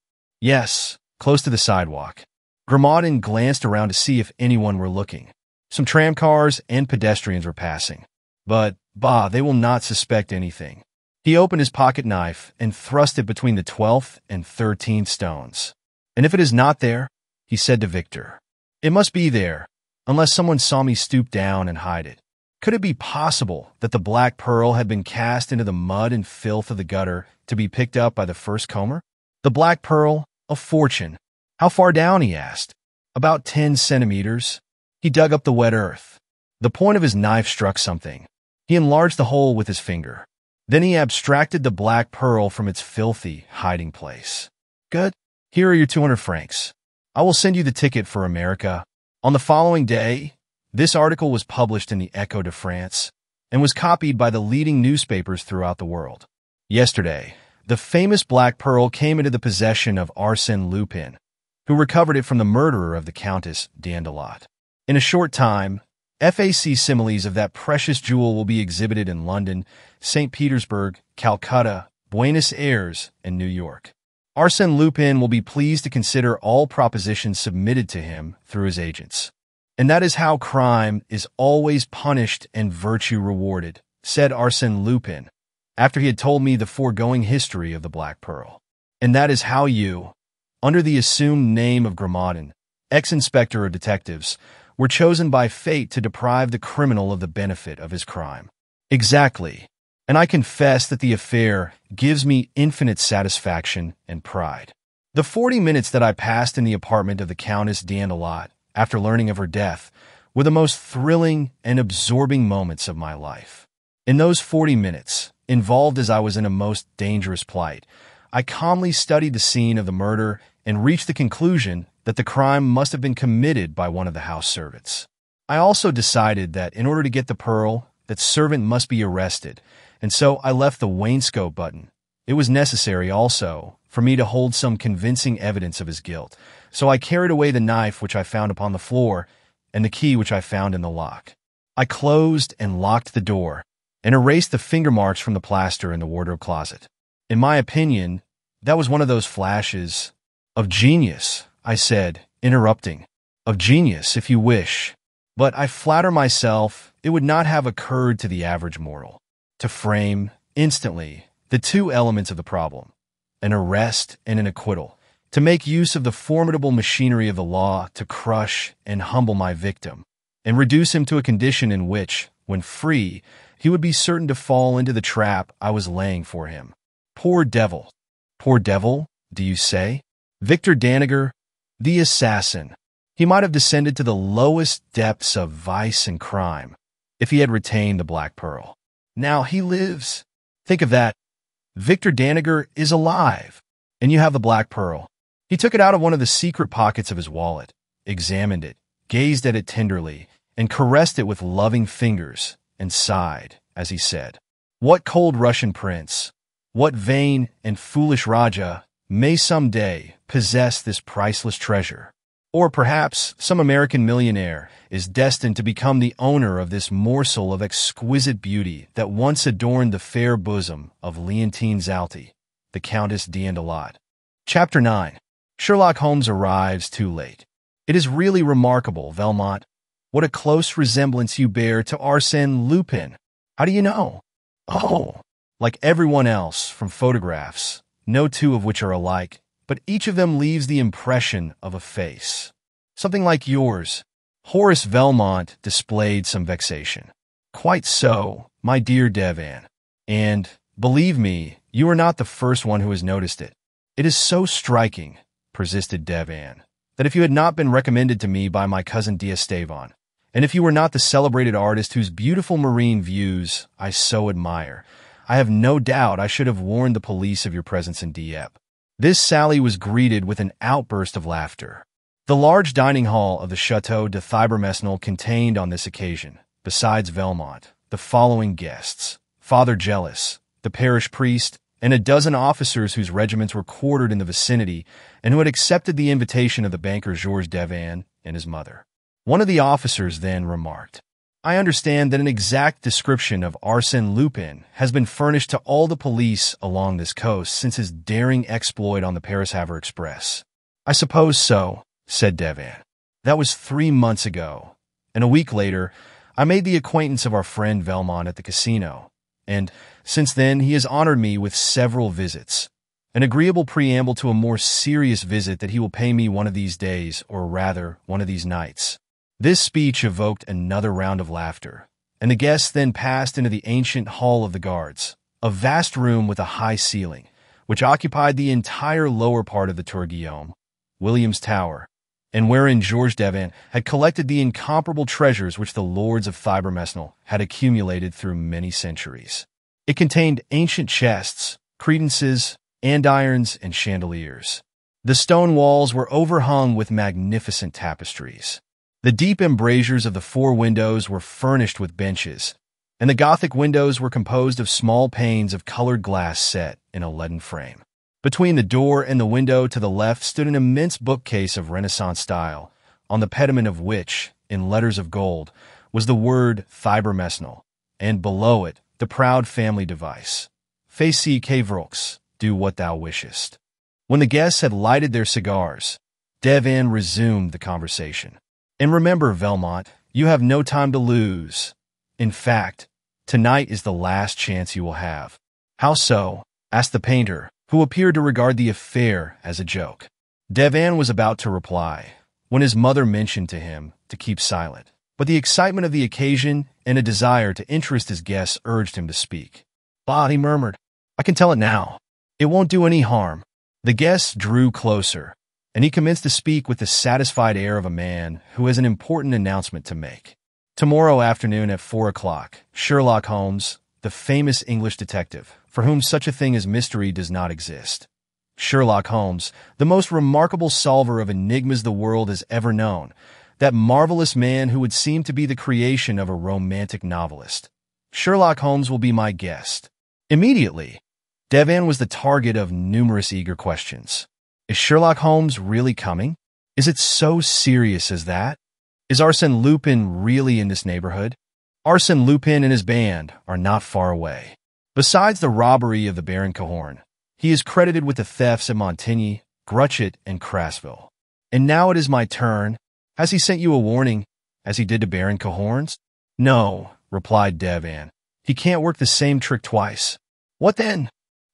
Yes, close to the sidewalk. Grammatin glanced around to see if anyone were looking. Some tramcars and pedestrians were passing. But, they will not suspect anything. He opened his pocket knife and thrust it between the 12th and 13th stones. And if it is not there, he said to Victor, it must be there, unless someone saw me stoop down and hide it. Could it be possible that the black pearl had been cast into the mud and filth of the gutter to be picked up by the first comer? The black pearl, a fortune. How far down, he asked. About 10 centimeters. He dug up the wet earth. The point of his knife struck something. He enlarged the hole with his finger. Then he abstracted the black pearl from its filthy hiding place. Good. Here are your 200 francs. I will send you the ticket for America. On the following day, this article was published in the Echo de France and was copied by the leading newspapers throughout the world. Yesterday, the famous black pearl came into the possession of Arsène Lupin, who recovered it from the murderer of the Countess d'Andelot. In a short time, facsimiles of that precious jewel will be exhibited in London, St. Petersburg, Calcutta, Buenos Aires, and New York. Arsène Lupin will be pleased to consider all propositions submitted to him through his agents. And that is how crime is always punished and virtue rewarded, said Arsène Lupin, after he had told me the foregoing history of the Black Pearl. And that is how you, under the assumed name of Grammatin, ex-inspector of detectives, were chosen by fate to deprive the criminal of the benefit of his crime. Exactly. And I confess that the affair gives me infinite satisfaction and pride. The 40 minutes that I passed in the apartment of the Countess d'Andelot after learning of her death were the most thrilling and absorbing moments of my life. In those 40 minutes, involved as I was in a most dangerous plight, I calmly studied the scene of the murder and reached the conclusion that the crime must have been committed by one of the house servants. I also decided that in order to get the pearl, that servant must be arrested, and so I left the wainscot button. It was necessary also for me to hold some convincing evidence of his guilt, so I carried away the knife which I found upon the floor and the key which I found in the lock. I closed and locked the door and erased the finger marks from the plaster in the wardrobe closet. In my opinion, that was one of those flashes of genius, I said, interrupting. Of genius, if you wish. But I flatter myself it would not have occurred to the average mortal to frame, instantly, the two elements of the problem, an arrest and an acquittal, to make use of the formidable machinery of the law to crush and humble my victim, and reduce him to a condition in which, when free, he would be certain to fall into the trap I was laying for him. Poor devil. Poor devil, do you say? Victor Danager, the assassin. He might have descended to the lowest depths of vice and crime if he had retained the Black Pearl. Now he lives. Think of that. Victor Danager is alive, and you have the Black Pearl. He took it out of one of the secret pockets of his wallet, examined it, gazed at it tenderly, and caressed it with loving fingers, and sighed, as he said, "What cold Russian prince, what vain and foolish Raja may someday possess this priceless treasure? Or perhaps some American millionaire is destined to become the owner of this morsel of exquisite beauty that once adorned the fair bosom of Leontine Zalti, the Countess d'Andelot." Chapter 9. Sherlock Holmes arrives too late. It is really remarkable, Velmont. What a close resemblance you bear to Arsène Lupin. How do you know? Oh, like everyone else from photographs, no two of which are alike, but each of them leaves the impression of a face. Something like yours. Horace Velmont displayed some vexation. Quite so, my dear Devan. And, believe me, you are not the first one who has noticed it. It is so striking, persisted Devan, that if you had not been recommended to me by my cousin D'Estevan, and if you were not the celebrated artist whose beautiful marine views I so admire, I have no doubt I should have warned the police of your presence in Dieppe. This sally was greeted with an outburst of laughter. The large dining hall of the Château de Thibermesnil contained on this occasion, besides Velmont, the following guests: Father Gellis, the parish priest, and a dozen officers whose regiments were quartered in the vicinity and who had accepted the invitation of the banker Georges Devan and his mother. One of the officers then remarked, "I understand that an exact description of Arsène Lupin has been furnished to all the police along this coast since his daring exploit on the Paris-Havre Express." "I suppose so," said Devan. "That was 3 months ago, and a week later, I made the acquaintance of our friend Velmont at the casino, and since then he has honored me with several visits, an agreeable preamble to a more serious visit that he will pay me one of these days, or rather, one of these nights." This speech evoked another round of laughter, and the guests then passed into the ancient Hall of the Guards, a vast room with a high ceiling, which occupied the entire lower part of the Tour Guillaume, William's Tower, and wherein Georges Devan had collected the incomparable treasures which the lords of Thibermesnil had accumulated through many centuries. It contained ancient chests, credences, andirons, and chandeliers. The stone walls were overhung with magnificent tapestries. The deep embrasures of the 4 windows were furnished with benches, and the Gothic windows were composed of small panes of colored glass set in a leaden frame. Between the door and the window to the left stood an immense bookcase of Renaissance style, on the pediment of which, in letters of gold, was the word Thibermesnil, and below it the proud family device, Fais-ci que voux, do what thou wishest. When the guests had lighted their cigars, Devan resumed the conversation. "And remember, Velmont, you have no time to lose. In fact, tonight is the last chance you will have." "How so?" asked the painter, who appeared to regard the affair as a joke. Devan was about to reply, when his mother mentioned to him to keep silent, but the excitement of the occasion and a desire to interest his guests urged him to speak. "Bah," he murmured, "I can tell it now. It won't do any harm." The guests drew closer, and he commenced to speak with the satisfied air of a man who has an important announcement to make. "Tomorrow afternoon at 4 o'clock, Sherlock Holmes, the famous English detective, for whom such a thing as mystery does not exist. Sherlock Holmes, the most remarkable solver of enigmas the world has ever known, that marvelous man who would seem to be the creation of a romantic novelist. Sherlock Holmes will be my guest." Immediately, Devan was the target of numerous eager questions. Is Sherlock Holmes really coming? Is it so serious as that? Is Arsène Lupin really in this neighborhood? Arsène Lupin and his band are not far away. Besides the robbery of the Baron Cahorn, he is credited with the thefts at Montigny, Gruchet, and Crassville. And now it is my turn. Has he sent you a warning, as he did to Baron Cahorn's? "No," replied Devan. "He can't work the same trick twice." "What then?"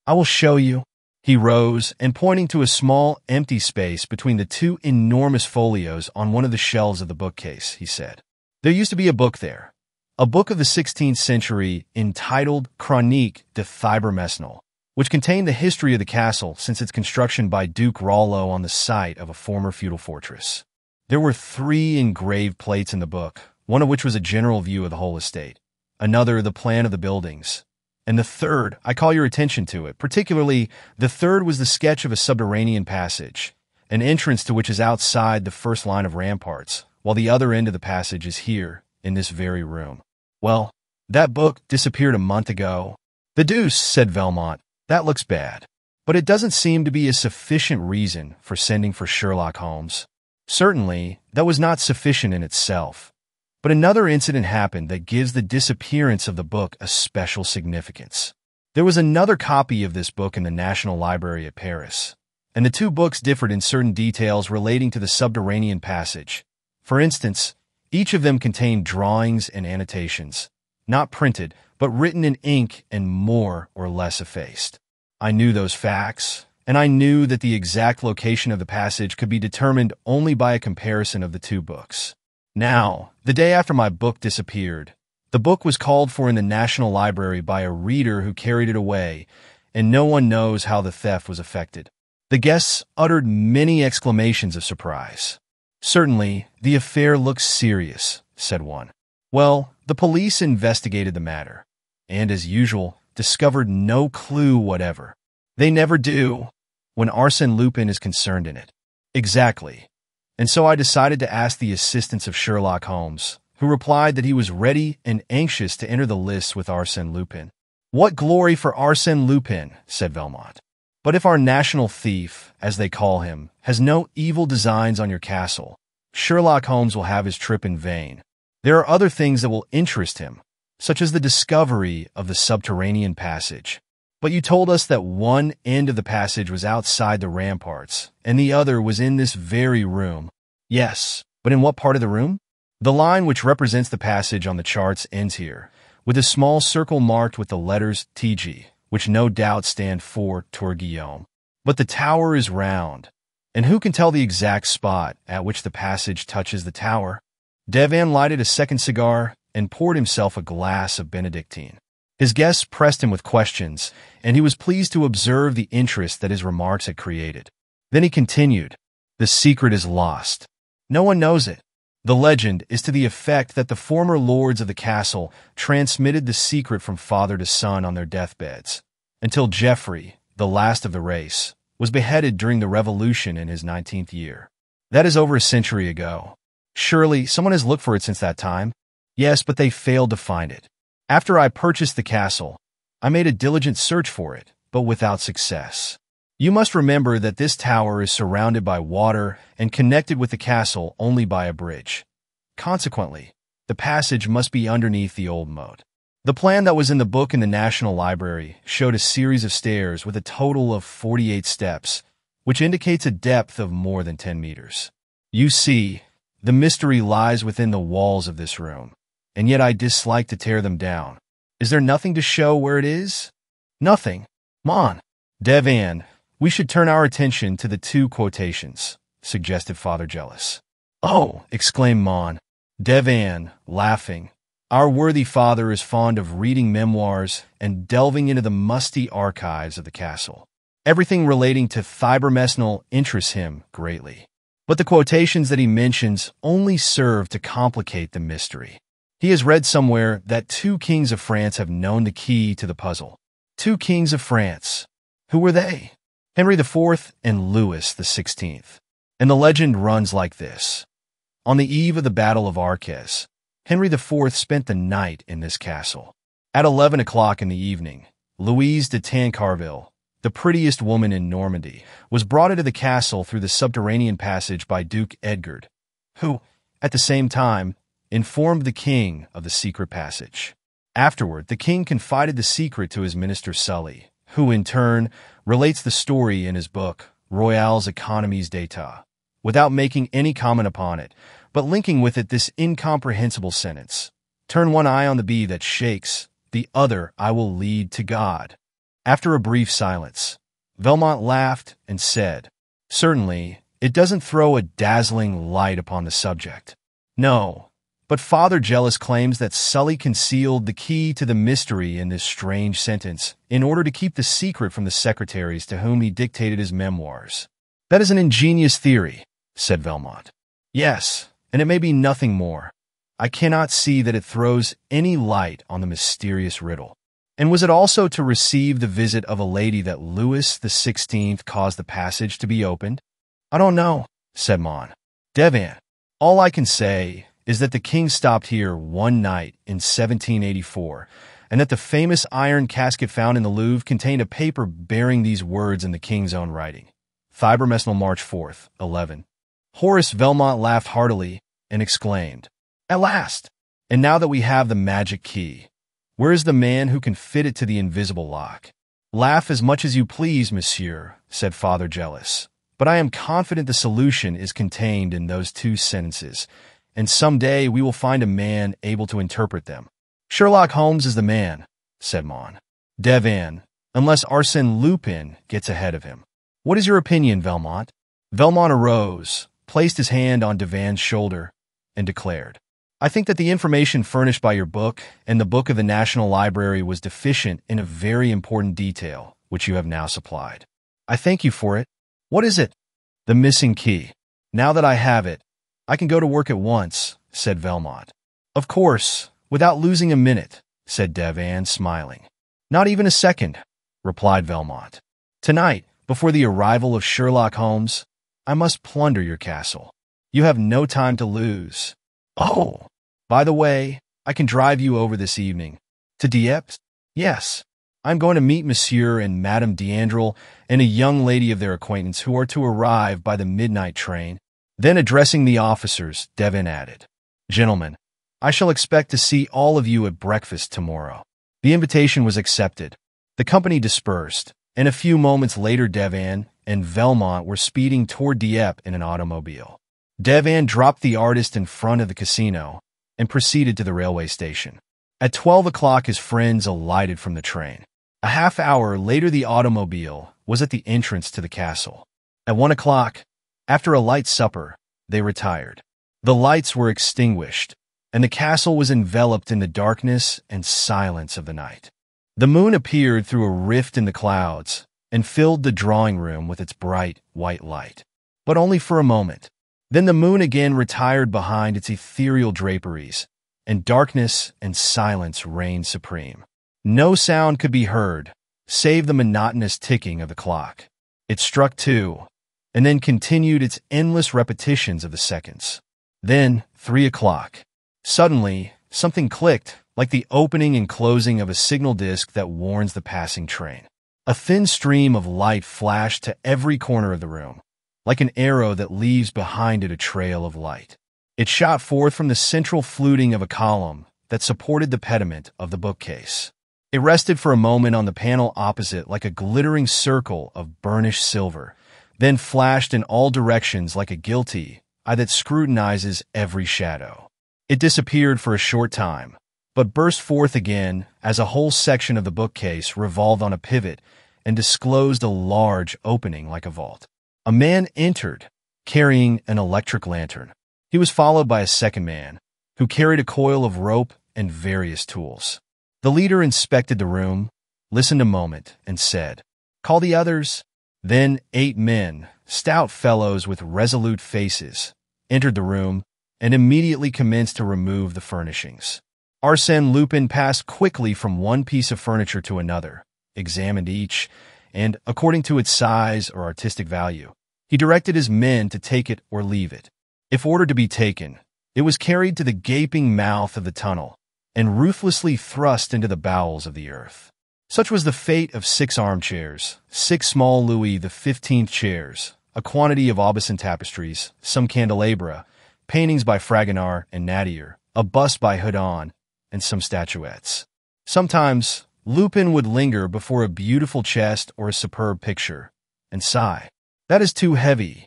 "I will show you." He rose, and pointing to a small, empty space between the 2 enormous folios on one of the shelves of the bookcase, he said, "There used to be a book there, a book of the 16th century entitled Chronique de Thibermesnil, which contained the history of the castle since its construction by Duke Rollo on the site of a former feudal fortress. There were 3 engraved plates in the book, one of which was a general view of the whole estate, another the plan of the buildings, and the third, I call your attention to it, particularly the third was the sketch of a subterranean passage, an entrance to which is outside the first line of ramparts, while the other end of the passage is here, in this very room. Well, that book disappeared a month ago." "The deuce," said Velmont, "that looks bad. But it doesn't seem to be a sufficient reason for sending for Sherlock Holmes." Certainly, that was not sufficient in itself. But another incident happened that gives the disappearance of the book a special significance. There was another copy of this book in the National Library at Paris, and the 2 books differed in certain details relating to the subterranean passage. For instance, each of them contained drawings and annotations, not printed, but written in ink and more or less effaced. I knew those facts, and I knew that the exact location of the passage could be determined only by a comparison of the 2 books. Now, the day after my book disappeared, the book was called for in the National Library by a reader who carried it away, and no one knows how the theft was effected. The guests uttered many exclamations of surprise. "Certainly, the affair looks serious," said one. "Well, the police investigated the matter, and as usual, discovered no clue whatever. They never do when Arsène Lupin is concerned in it." "Exactly. And so I decided to ask the assistance of Sherlock Holmes, who replied that he was ready and anxious to enter the lists with Arsène Lupin." "What glory for Arsène Lupin," said Velmont. "But if our national thief, as they call him, has no evil designs on your castle, Sherlock Holmes will have his trip in vain. There are other things that will interest him, such as the discovery of the subterranean passage. But you told us that one end of the passage was outside the ramparts, and the other was in this very room." "Yes, but in what part of the room?" "The line which represents the passage on the charts ends here, with a small circle marked with the letters TG, which no doubt stand for Tour Guillaume. But the tower is round, and who can tell the exact spot at which the passage touches the tower?" Devin lighted a second cigar and poured himself a glass of Benedictine. His guests pressed him with questions, and he was pleased to observe the interest that his remarks had created. Then he continued, "The secret is lost. No one knows it. The legend is to the effect that the former lords of the castle transmitted the secret from father to son on their deathbeds, until Geoffrey, the last of the race, was beheaded during the Revolution in his 19th year. That is over a century ago. Surely someone has looked for it since that time?" "Yes, but they failed to find it. After I purchased the castle, I made a diligent search for it, but without success. You must remember that this tower is surrounded by water and connected with the castle only by a bridge. Consequently, the passage must be underneath the old moat. The plan that was in the book in the National Library showed a series of stairs with a total of 48 steps, which indicates a depth of more than 10 meters. You see, the mystery lies within the walls of this room, and yet I dislike to tear them down. Is there nothing to show where it is?" "Nothing. Mon." "Devin, we should turn our attention to the two quotations," suggested Father Jealous. "Oh," exclaimed Mon. Devin, laughing. "Our worthy father is fond of reading memoirs and delving into the musty archives of the castle. Everything relating to Thibermesnil interests him greatly. But the quotations that he mentions only serve to complicate the mystery. He has read somewhere that 2 kings of France have known the key to the puzzle." "2 kings of France. Who were they?" "Henry IV and Louis XVI. And the legend runs like this. On the eve of the Battle of Arques, Henry IV spent the night in this castle. At 11 o'clock in the evening, Louise de Tancarville, the prettiest woman in Normandy, was brought into the castle through the subterranean passage by Duke Edgard, who, at the same time, informed the king of the secret passage. Afterward, the king confided the secret to his minister Sully, who, in turn, relates the story in his book, Royale's Economies d'État, without making any comment upon it, but linking with it this incomprehensible sentence, 'Turn one eye on the bee that shakes, the other I will lead to God.'" After a brief silence, Velmont laughed and said, "Certainly, it doesn't throw a dazzling light upon the subject." "No, but Father Jealous claims that Sully concealed the key to the mystery in this strange sentence in order to keep the secret from the secretaries to whom he dictated his memoirs." "That is an ingenious theory," said Velmont. "Yes, and it may be nothing more. I cannot see that it throws any light on the mysterious riddle. And was it also to receive the visit of a lady that Louis XVI caused the passage to be opened?" "I don't know," said Mon. "Devin, all I can say is that the king stopped here one night in 1784, and that the famous iron casket found in the Louvre contained a paper bearing these words in the king's own writing. Thibermesnil, March 4th, 11. Horace Velmont laughed heartily and exclaimed, "At last! And now that we have the magic key, where is the man who can fit it to the invisible lock?" "Laugh as much as you please, monsieur," said Father Jealous, "but I am confident the solution is contained in those 2 sentences, and some day we will find a man able to interpret them." "Sherlock Holmes is the man," said Mon. "Devin, unless Arsène Lupin gets ahead of him. What is your opinion, Velmont?" Velmont arose, placed his hand on Devin's shoulder, and declared, "I think that the information furnished by your book and the book of the National Library was deficient in a very important detail, which you have now supplied. I thank you for it. What is it? The missing key. Now that I have it, I can go to work at once, said Velmont. Of course, without losing a minute, said Devan, smiling. Not even a second, replied Velmont. Tonight, before the arrival of Sherlock Holmes, I must plunder your castle. You have no time to lose. Oh, by the way, I can drive you over this evening. To Dieppe? Yes. I'm going to meet Monsieur and Madame D'Andrel and a young lady of their acquaintance who are to arrive by the midnight train. Then addressing the officers, Devon added, Gentlemen, I shall expect to see all of you at breakfast tomorrow. The invitation was accepted. The company dispersed, and a few moments later Devan and Velmont were speeding toward Dieppe in an automobile. Devan dropped the artist in front of the casino and proceeded to the railway station. At 12 o'clock his friends alighted from the train. A half hour later the automobile was at the entrance to the castle. At 1 o'clock, after a light supper, they retired. The lights were extinguished, and the castle was enveloped in the darkness and silence of the night. The moon appeared through a rift in the clouds and filled the drawing room with its bright, white light. But only for a moment. Then the moon again retired behind its ethereal draperies, and darkness and silence reigned supreme. No sound could be heard, save the monotonous ticking of the clock. It struck 2, and then continued its endless repetitions of the seconds. Then 3 o'clock. Suddenly, something clicked, like the opening and closing of a signal disc that warns the passing train. A thin stream of light flashed to every corner of the room, like an arrow that leaves behind it a trail of light. It shot forth from the central fluting of a column that supported the pediment of the bookcase. It rested for a moment on the panel opposite like a glittering circle of burnished silver, then flashed in all directions like a guilty eye that scrutinizes every shadow. It disappeared for a short time, but burst forth again as a whole section of the bookcase revolved on a pivot and disclosed a large opening like a vault. A man entered, carrying an electric lantern. He was followed by a second man, who carried a coil of rope and various tools. The leader inspected the room, listened a moment, and said, "Call the others." Then 8 men, stout fellows with resolute faces, entered the room and immediately commenced to remove the furnishings. Arsène Lupin passed quickly from one piece of furniture to another, examined each, and, according to its size or artistic value, he directed his men to take it or leave it. If ordered to be taken, it was carried to the gaping mouth of the tunnel and ruthlessly thrust into the bowels of the earth. Such was the fate of 6 armchairs, 6 small Louis XV chairs, a quantity of Aubusson tapestries, some candelabra, paintings by Fragonard and Nadier, a bust by Houdon, and some statuettes. Sometimes, Lupin would linger before a beautiful chest or a superb picture, and sigh, "That is too heavy,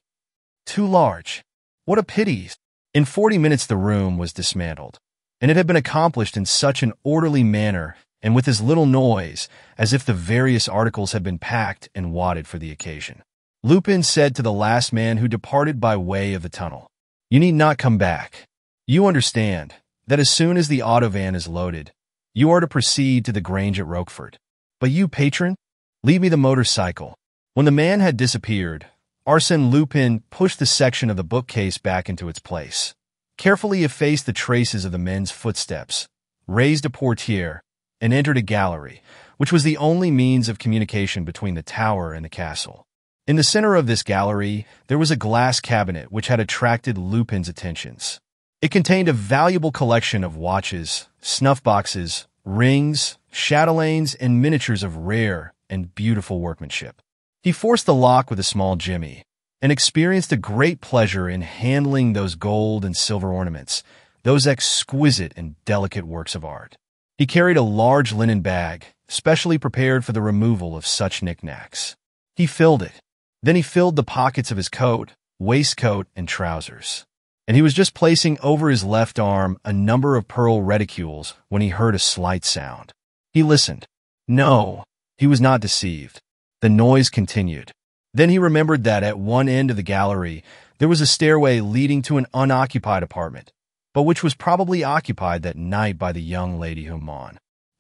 too large. What a pity." In 40 minutes the room was dismantled, and it had been accomplished in such an orderly manner and with as little noise as if the various articles had been packed and wadded for the occasion. Lupin said to the last man who departed by way of the tunnel, "You need not come back. You understand that as soon as the autovan is loaded, you are to proceed to the Grange at Rochefort. But you, patron, leave me the motorcycle." When the man had disappeared, Arsène Lupin pushed the section of the bookcase back into its place, carefully effaced the traces of the men's footsteps, raised a portière, and entered a gallery, which was the only means of communication between the tower and the castle. In the center of this gallery, there was a glass cabinet which had attracted Lupin's attentions. It contained a valuable collection of watches, snuff-boxes, rings, chatelaines, and miniatures of rare and beautiful workmanship. He forced the lock with a small jimmy and experienced a great pleasure in handling those gold and silver ornaments, those exquisite and delicate works of art. He carried a large linen bag, specially prepared for the removal of such knickknacks. He filled it. Then he filled the pockets of his coat, waistcoat, and trousers. And he was just placing over his left arm a number of pearl reticules when he heard a slight sound. He listened. No, he was not deceived. The noise continued. Then he remembered that at one end of the gallery there was a stairway leading to an unoccupied apartment, but which was probably occupied that night by the young lady whom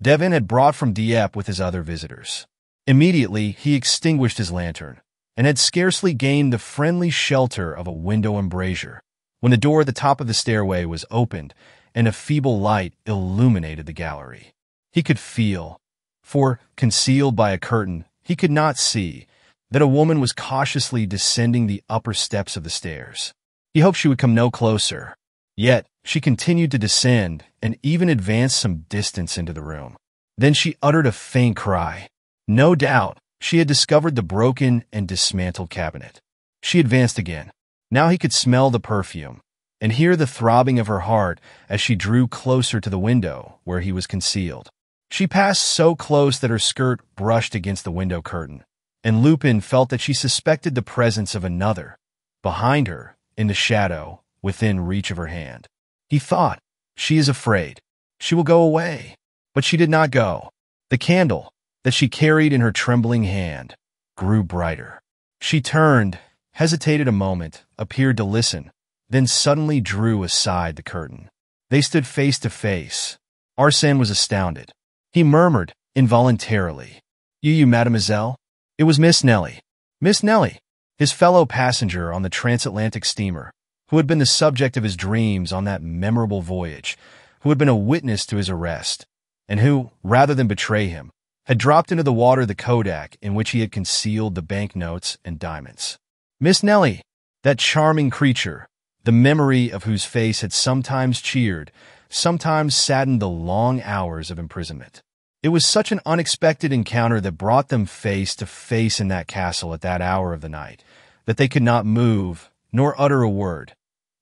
Devon had brought from Dieppe with his other visitors. Immediately he extinguished his lantern, and had scarcely gained the friendly shelter of a window embrasure when the door at the top of the stairway was opened and a feeble light illuminated the gallery. He could feel, for, concealed by a curtain, he could not see, that a woman was cautiously descending the upper steps of the stairs. He hoped she would come no closer. Yet, she continued to descend and even advanced some distance into the room. Then she uttered a faint cry. No doubt, she had discovered the broken and dismantled cabinet. She advanced again. Now he could smell the perfume and hear the throbbing of her heart as she drew closer to the window where he was concealed. She passed so close that her skirt brushed against the window curtain, and Lupin felt that she suspected the presence of another, behind her, in the shadow, within reach of her hand. He thought, she is afraid. She will go away. But she did not go. The candle that she carried in her trembling hand grew brighter. She turned, hesitated a moment, appeared to listen, then suddenly drew aside the curtain. They stood face to face. Arsène was astounded. He murmured, involuntarily, You, mademoiselle? It was Miss Nellie. Miss Nellie, his fellow passenger on the transatlantic steamer, who had been the subject of his dreams on that memorable voyage, who had been a witness to his arrest, and who, rather than betray him, had dropped into the water the kodak in which he had concealed the banknotes and diamonds. Miss Nellie, that charming creature, the memory of whose face had sometimes cheered, sometimes saddened the long hours of imprisonment. It was such an unexpected encounter that brought them face to face in that castle at that hour of the night, that they could not move, nor utter a word.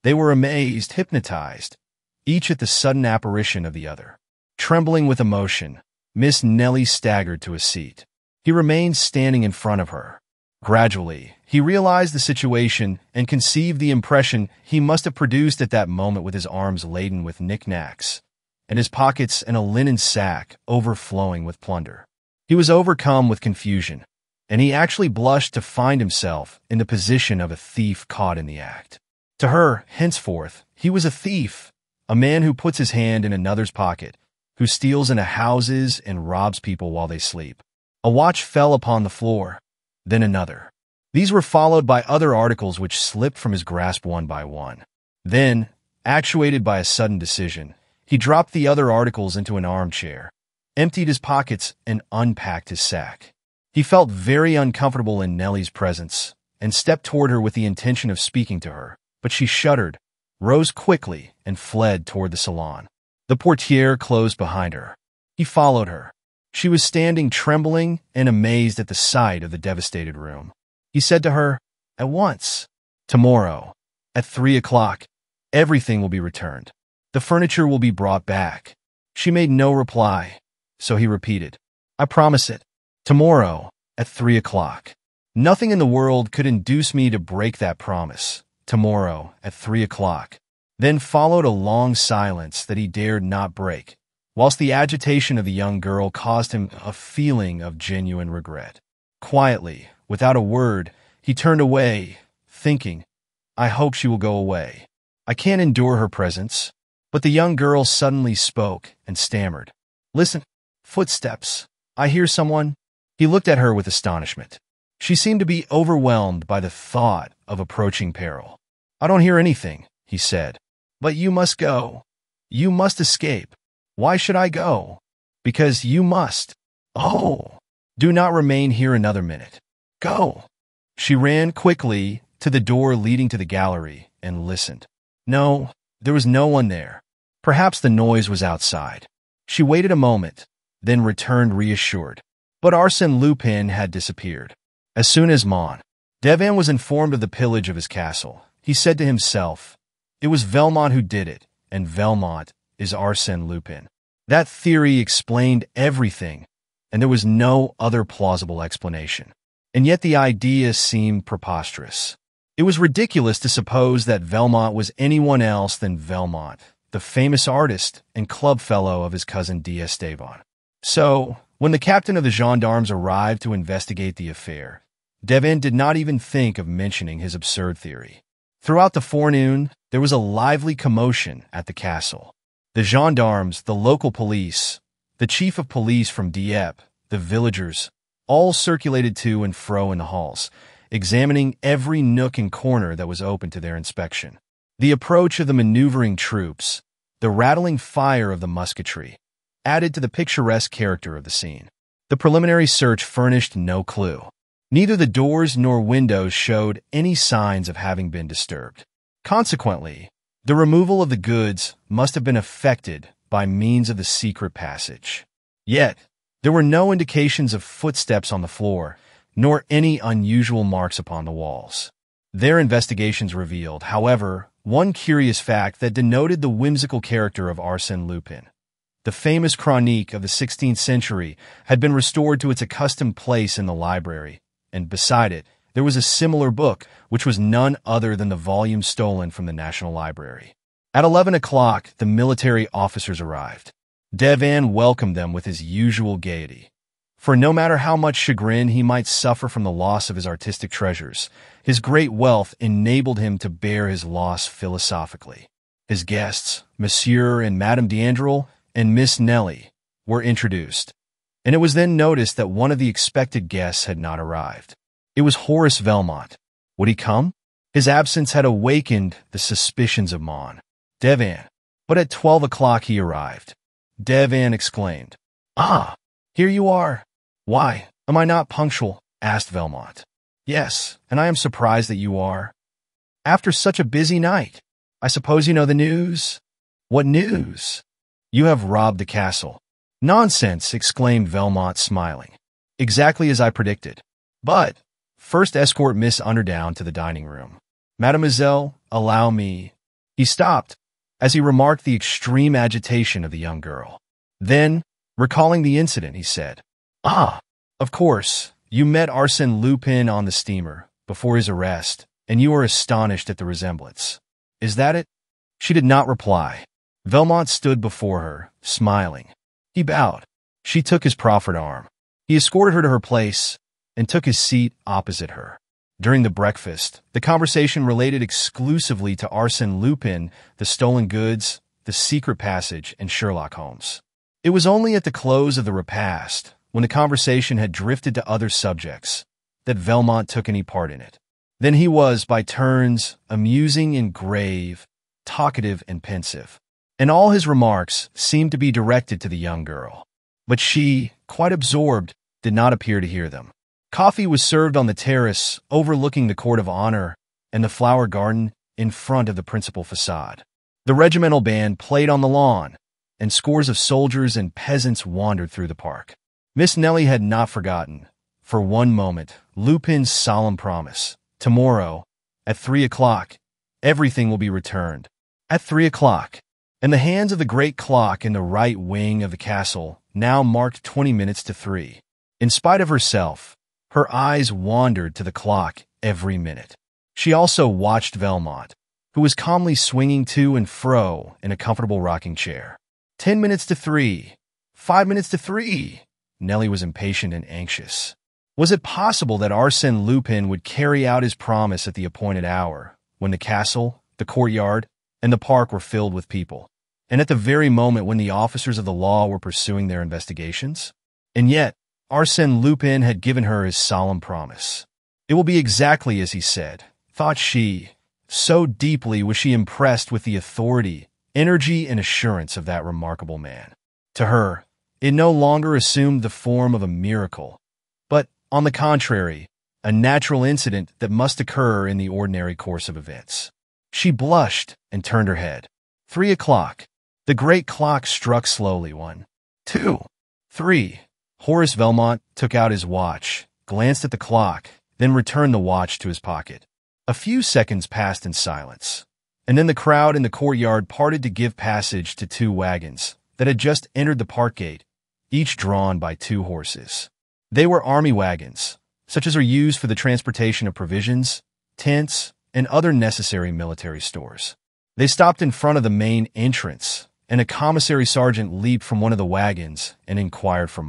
They were amazed, hypnotized, each at the sudden apparition of the other. Trembling with emotion, Miss Nellie staggered to a seat. He remained standing in front of her. Gradually, he realized the situation and conceived the impression he must have produced at that moment with his arms laden with knickknacks, and his pockets and a linen sack overflowing with plunder. He was overcome with confusion, and he actually blushed to find himself in the position of a thief caught in the act. To her, henceforth, he was a thief, a man who puts his hand in another's pocket, who steals into houses and robs people while they sleep. A watch fell upon the floor, then another. These were followed by other articles which slipped from his grasp one by one. Then, actuated by a sudden decision, he dropped the other articles into an armchair, emptied his pockets, and unpacked his sack. He felt very uncomfortable in Nellie's presence, and stepped toward her with the intention of speaking to her, but she shuddered, rose quickly, and fled toward the salon. The portiere closed behind her. He followed her. She was standing trembling and amazed at the sight of the devastated room. He said to her, At once. Tomorrow, at 3 o'clock, everything will be returned. The furniture will be brought back. She made no reply, so he repeated, I promise it. Tomorrow, at 3 o'clock. Nothing in the world could induce me to break that promise. Tomorrow, at 3 o'clock. Then followed a long silence that he dared not break, whilst the agitation of the young girl caused him a feeling of genuine regret. Quietly, without a word, he turned away, thinking, I hope she will go away. I can't endure her presence. But the young girl suddenly spoke and stammered. Listen, footsteps. I hear someone. He looked at her with astonishment. She seemed to be overwhelmed by the thought of approaching peril. I don't hear anything, he said. But you must go. You must escape. Why should I go? Because you must. Oh, do not remain here another minute. Go. She ran quickly to the door leading to the gallery and listened. No, there was no one there. Perhaps the noise was outside. She waited a moment, then returned reassured. But Arsène Lupin had disappeared. As soon as Devin was informed of the pillage of his castle, he said to himself, It was Velmont who did it, and Velmont is Arsène Lupin. That theory explained everything, and there was no other plausible explanation. And yet the idea seemed preposterous. It was ridiculous to suppose that Velmont was anyone else than Velmont, the famous artist and club fellow of his cousin D'Estevan. So, when the captain of the gendarmes arrived to investigate the affair, Devin did not even think of mentioning his absurd theory. Throughout the forenoon, there was a lively commotion at the castle. The gendarmes, the local police, the chief of police from Dieppe, the villagers, all circulated to and fro in the halls, examining every nook and corner that was open to their inspection. The approach of the maneuvering troops, the rattling fire of the musketry, added to the picturesque character of the scene. The preliminary search furnished no clue. Neither the doors nor windows showed any signs of having been disturbed. Consequently, the removal of the goods must have been effected by means of the secret passage. Yet, there were no indications of footsteps on the floor, nor any unusual marks upon the walls. Their investigations revealed, however, one curious fact that denoted the whimsical character of Arsène Lupin. The famous chronique of the 16th century had been restored to its accustomed place in the library, and beside it, there was a similar book, which was none other than the volume stolen from the National Library. At 11 o'clock, the military officers arrived. Devan welcomed them with his usual gaiety. For no matter how much chagrin he might suffer from the loss of his artistic treasures, his great wealth enabled him to bear his loss philosophically. His guests, Monsieur and Madame d'Andrel and Miss Nellie, were introduced, and it was then noticed that one of the expected guests had not arrived. It was Horace Velmont. Would he come? His absence had awakened the suspicions of Devan. But at 12 o'clock he arrived. Devan exclaimed, "Ah, here you are." "Why, am I not punctual?" asked Velmont. "Yes, and I am surprised that you are. After such a busy night. I suppose you know the news?" "What news?" "You have robbed the castle." "Nonsense," exclaimed Velmont, smiling. "Exactly as I predicted. But first escort Miss Underdown to the dining room. Mademoiselle, allow me—" He stopped as he remarked the extreme agitation of the young girl. Then, recalling the incident, he said, "Ah, of course, you met Arsène Lupin on the steamer before his arrest, and you are astonished at the resemblance. Is that it?" She did not reply. Velmont stood before her, smiling. He bowed. She took his proffered arm. He escorted her to her place and took his seat opposite her. During the breakfast, the conversation related exclusively to Arsène Lupin, the stolen goods, the secret passage, and Sherlock Holmes. It was only at the close of the repast, when the conversation had drifted to other subjects, that Velmont took any part in it. Then he was, by turns, amusing and grave, talkative and pensive, and all his remarks seemed to be directed to the young girl. But she, quite absorbed, did not appear to hear them. Coffee was served on the terrace overlooking the court of honor and the flower garden in front of the principal facade. The regimental band played on the lawn, and scores of soldiers and peasants wandered through the park. Miss Nellie had not forgotten, for one moment, Lupin's solemn promise. Tomorrow, at 3 o'clock, everything will be returned. At 3 o'clock, and the hands of the great clock in the right wing of the castle now marked 20 minutes to 3. In spite of herself, her eyes wandered to the clock every minute. She also watched Velmont, who was calmly swinging to and fro in a comfortable rocking chair. 10 minutes to 3. 5 minutes to 3. Nellie was impatient and anxious. Was it possible that Arsène Lupin would carry out his promise at the appointed hour, when the castle, the courtyard, and the park were filled with people, and at the very moment when the officers of the law were pursuing their investigations? And yet, Arsène Lupin had given her his solemn promise. It will be exactly as he said, thought she. So deeply was she impressed with the authority, energy, and assurance of that remarkable man. To her, it no longer assumed the form of a miracle, but, on the contrary, a natural incident that must occur in the ordinary course of events. She blushed and turned her head. 3 o'clock. The great clock struck slowly. 1, 2, 3. Horace Velmont took out his watch, glanced at the clock, then returned the watch to his pocket. A few seconds passed in silence, and then the crowd in the courtyard parted to give passage to 2 wagons that had just entered the park gate, each drawn by 2 horses. They were army wagons, such as are used for the transportation of provisions, tents, and other necessary military stores. They stopped in front of the main entrance, and a commissary sergeant leaped from one of the wagons and inquired for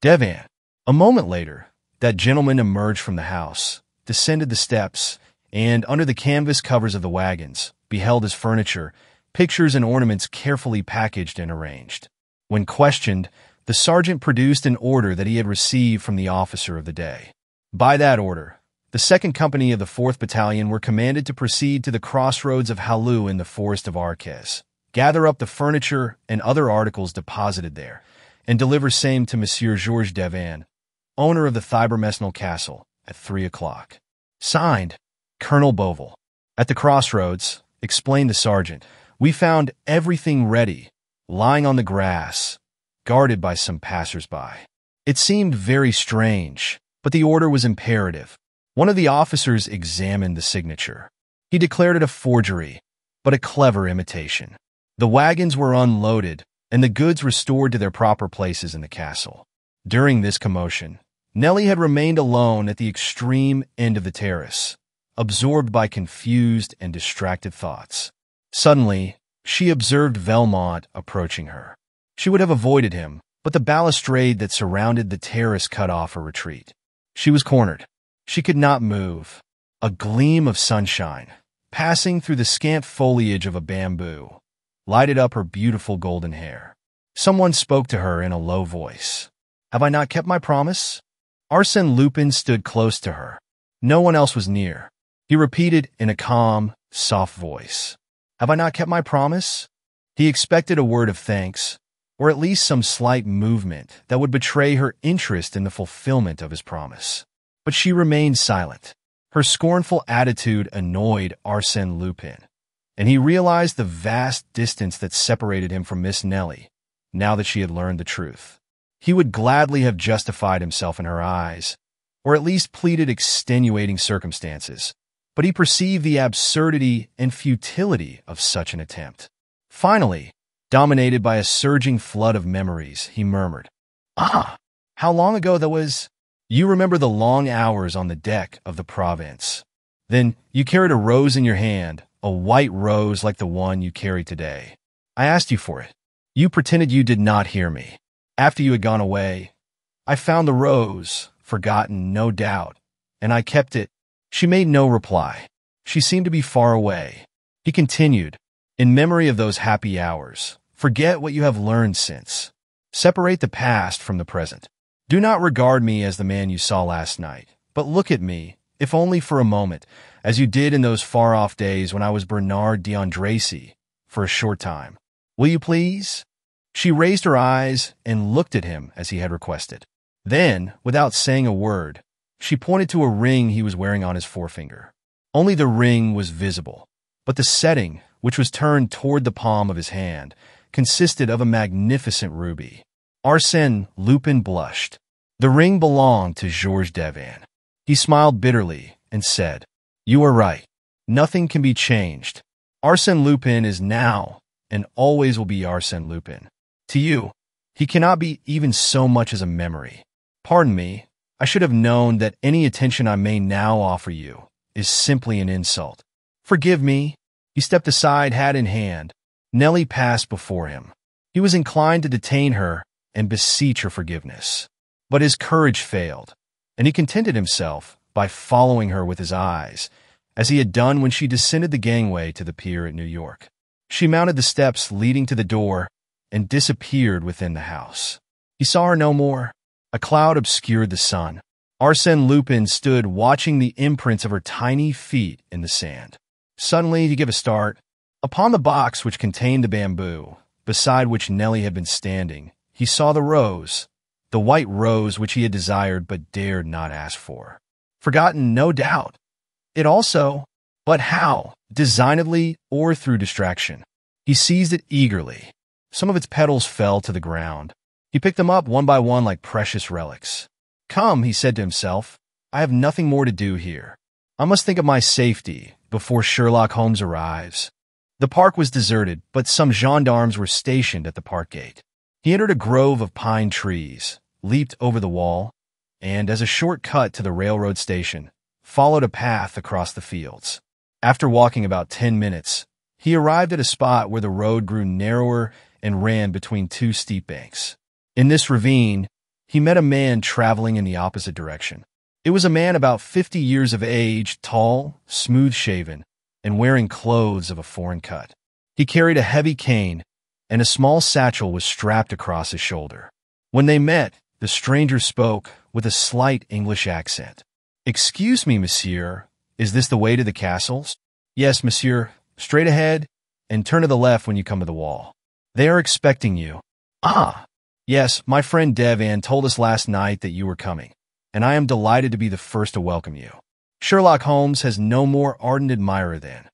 Devan. A moment later, that gentleman emerged from the house, descended the steps, and, under the canvas covers of the wagons, beheld his furniture, pictures and ornaments carefully packaged and arranged. When questioned, the sergeant produced an order that he had received from the officer of the day. By that order, The 2nd Company of the 4th Battalion were commanded to proceed to the crossroads of Hallu in the forest of Arques, gather up the furniture and other articles deposited there, and deliver same to Monsieur Georges Devan, owner of the Thibermesnil Castle, at 3 o'clock. Signed, Colonel Beauville. At the crossroads, explained the sergeant, we found everything ready, lying on the grass, guarded by some passers-by. It seemed very strange, but the order was imperative. One of the officers examined the signature. He declared it a forgery, but a clever imitation. The wagons were unloaded, and the goods restored to their proper places in the castle. During this commotion, Nellie had remained alone at the extreme end of the terrace, absorbed by confused and distracted thoughts. Suddenly, she observed Velmont approaching her. She would have avoided him, but the balustrade that surrounded the terrace cut off her retreat. She was cornered. She could not move. A gleam of sunshine, passing through the scant foliage of a bamboo, lighted up her beautiful golden hair. Someone spoke to her in a low voice. "Have I not kept my promise?" Arsène Lupin stood close to her. No one else was near. He repeated in a calm, soft voice, "Have I not kept my promise?" He expected a word of thanks, or at least some slight movement that would betray her interest in the fulfillment of his promise. But she remained silent. Her scornful attitude annoyed Arsène Lupin, and he realized the vast distance that separated him from Miss Nellie, now that she had learned the truth. He would gladly have justified himself in her eyes, or at least pleaded extenuating circumstances, but he perceived the absurdity and futility of such an attempt. Finally, dominated by a surging flood of memories, he murmured, "Ah, how long ago that was! You remember the long hours on the deck of the Province. Then you carried a rose in your hand, a white rose like the one you carry today. I asked you for it. You pretended you did not hear me. After you had gone away, I found the rose, forgotten, no doubt, and I kept it." She made no reply. She seemed to be far away. He continued, "In memory of those happy hours, forget what you have learned since. Separate the past from the present. Do not regard me as the man you saw last night, but look at me, if only for a moment, as you did in those far-off days when I was Bernard d'Andracy, for a short time. Will you please?" She raised her eyes and looked at him as he had requested. Then, without saying a word, she pointed to a ring he was wearing on his forefinger. Only the ring was visible, but the setting, which was turned toward the palm of his hand, consisted of a magnificent ruby. Arsène Lupin blushed. The ring belonged to Georges Devan. He smiled bitterly and said, "You are right. Nothing can be changed. Arsène Lupin is now and always will be Arsène Lupin. To you, he cannot be even so much as a memory. Pardon me, I should have known that any attention I may now offer you is simply an insult. Forgive me." He stepped aside, hat in hand. Nellie passed before him. He was inclined to detain her and beseech her forgiveness. But his courage failed, and he contented himself by following her with his eyes, as he had done when she descended the gangway to the pier at New York. She mounted the steps leading to the door and disappeared within the house. He saw her no more. A cloud obscured the sun. Arsène Lupin stood watching the imprints of her tiny feet in the sand. Suddenly he gave a start. Upon the box which contained the bamboo, beside which Nellie had been standing, he saw the rose, the white rose which he had desired but dared not ask for. Forgotten, no doubt. It also, but how? Designedly or through distraction. He seized it eagerly. Some of its petals fell to the ground. He picked them up one by one like precious relics. "Come," he said to himself, "I have nothing more to do here. I must think of my safety before Sherlock Holmes arrives." The park was deserted, but some gendarmes were stationed at the park gate. He entered a grove of pine trees, leaped over the wall, and, as a short cut to the railroad station, followed a path across the fields. After walking about 10 minutes, he arrived at a spot where the road grew narrower and ran between two steep banks. In this ravine, he met a man traveling in the opposite direction. It was a man about 50 years of age, tall, smooth-shaven, and wearing clothes of a foreign cut. He carried a heavy cane, and a small satchel was strapped across his shoulder. When they met, the stranger spoke with a slight English accent. "Excuse me, monsieur. Is this the way to the castles?" "Yes, monsieur. Straight ahead, and turn to the left when you come to the wall. They are expecting you." "Ah, yes, my friend Devan told us last night that you were coming, and I am delighted to be the first to welcome you. Sherlock Holmes has no more ardent admirer than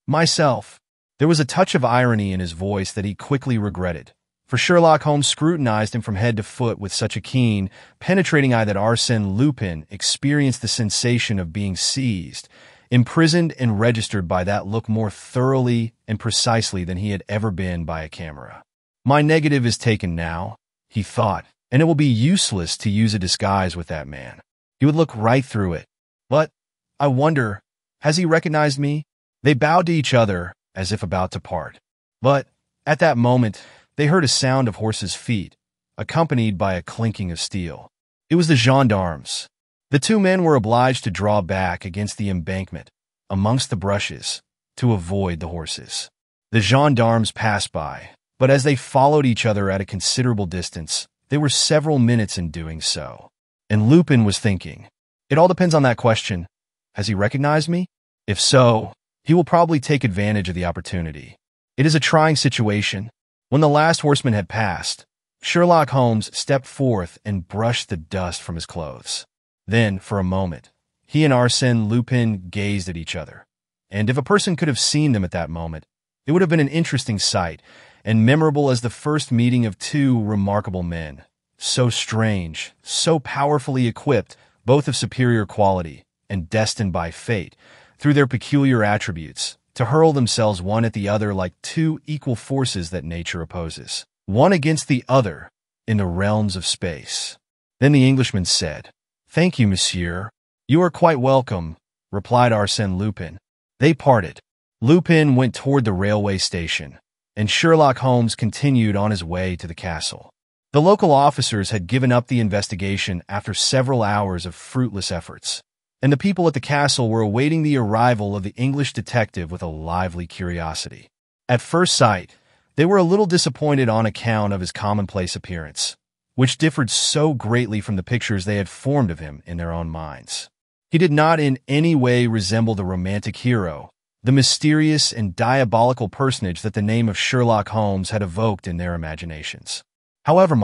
myself." There was a touch of irony in his voice that he quickly regretted, for Sherlock Holmes scrutinized him from head to foot with such a keen, penetrating eye that Arsène Lupin experienced the sensation of being seized, imprisoned and registered by that look more thoroughly and precisely than he had ever been by a camera. "My negative is taken now," he thought, "and it will be useless to use a disguise with that man. He would look right through it. But, I wonder, has he recognized me?" They bowed to each other as if about to part. But, at that moment, they heard a sound of horses' feet, accompanied by a clinking of steel. It was the gendarmes. The two men were obliged to draw back against the embankment, amongst the brushes, to avoid the horses. The gendarmes passed by, but as they followed each other at a considerable distance, they were several minutes in doing so. And Lupin was thinking, "It all depends on that question. Has he recognized me? If so, he will probably take advantage of the opportunity. It is a trying situation." When the last horseman had passed, Sherlock Holmes stepped forth and brushed the dust from his clothes. Then, for a moment, he and Arsène Lupin gazed at each other. And if a person could have seen them at that moment, it would have been an interesting sight, and memorable as the first meeting of two remarkable men, so strange, so powerfully equipped, both of superior quality, and destined by fate, through their peculiar attributes, to hurl themselves one at the other like two equal forces that nature opposes, one against the other, in the realms of space. Then the Englishman said, "Thank you, monsieur." "You are quite welcome," replied Arsène Lupin. They parted. Lupin went toward the railway station, and Sherlock Holmes continued on his way to the castle. The local officers had given up the investigation after several hours of fruitless efforts, and the people at the castle were awaiting the arrival of the English detective with a lively curiosity. At first sight, they were a little disappointed on account of his commonplace appearance, which differed so greatly from the pictures they had formed of him in their own minds. He did not in any way resemble the romantic hero, the mysterious and diabolical personage that the name of Sherlock Holmes had evoked in their imaginations. "However,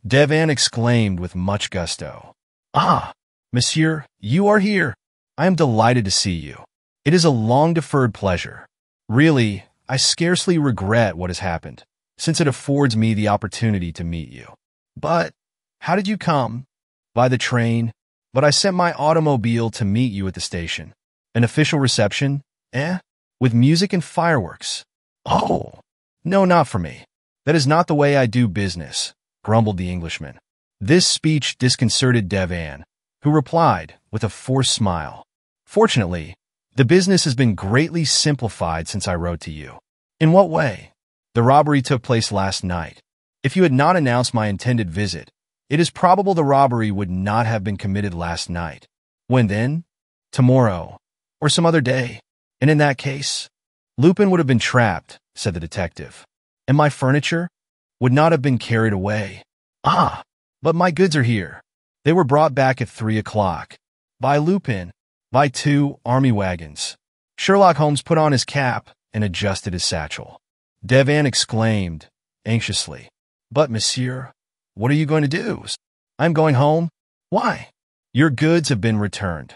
Devan exclaimed with much gusto. "Ah, monsieur, you are here. I am delighted to see you. It is a long-deferred pleasure. Really, I scarcely regret what has happened, since it affords me the opportunity to meet you. But, how did you come?" "By the train, but I sent my automobile to meet you at the station." "An official reception, eh? With music and fireworks?" "Oh, no, not for me. That is not the way I do business," grumbled the Englishman. This speech disconcerted Devan, who replied, with a forced smile, "Fortunately, the business has been greatly simplified since I wrote to you." "In what way?" "The robbery took place last night. If you had not announced my intended visit, it is probable the robbery would not have been committed last night." "When then?" "Tomorrow, or some other day. And in that case, Lupin would have been trapped," said the detective. "And my furniture would not have been carried away." "Ah, but my goods are here. They were brought back at 3 o'clock. By Lupin, by 2 army wagons." Sherlock Holmes put on his cap and adjusted his satchel. Devan exclaimed, anxiously, "But, monsieur, what are you going to do?" "I am going home." "Why?" "Your goods have been returned.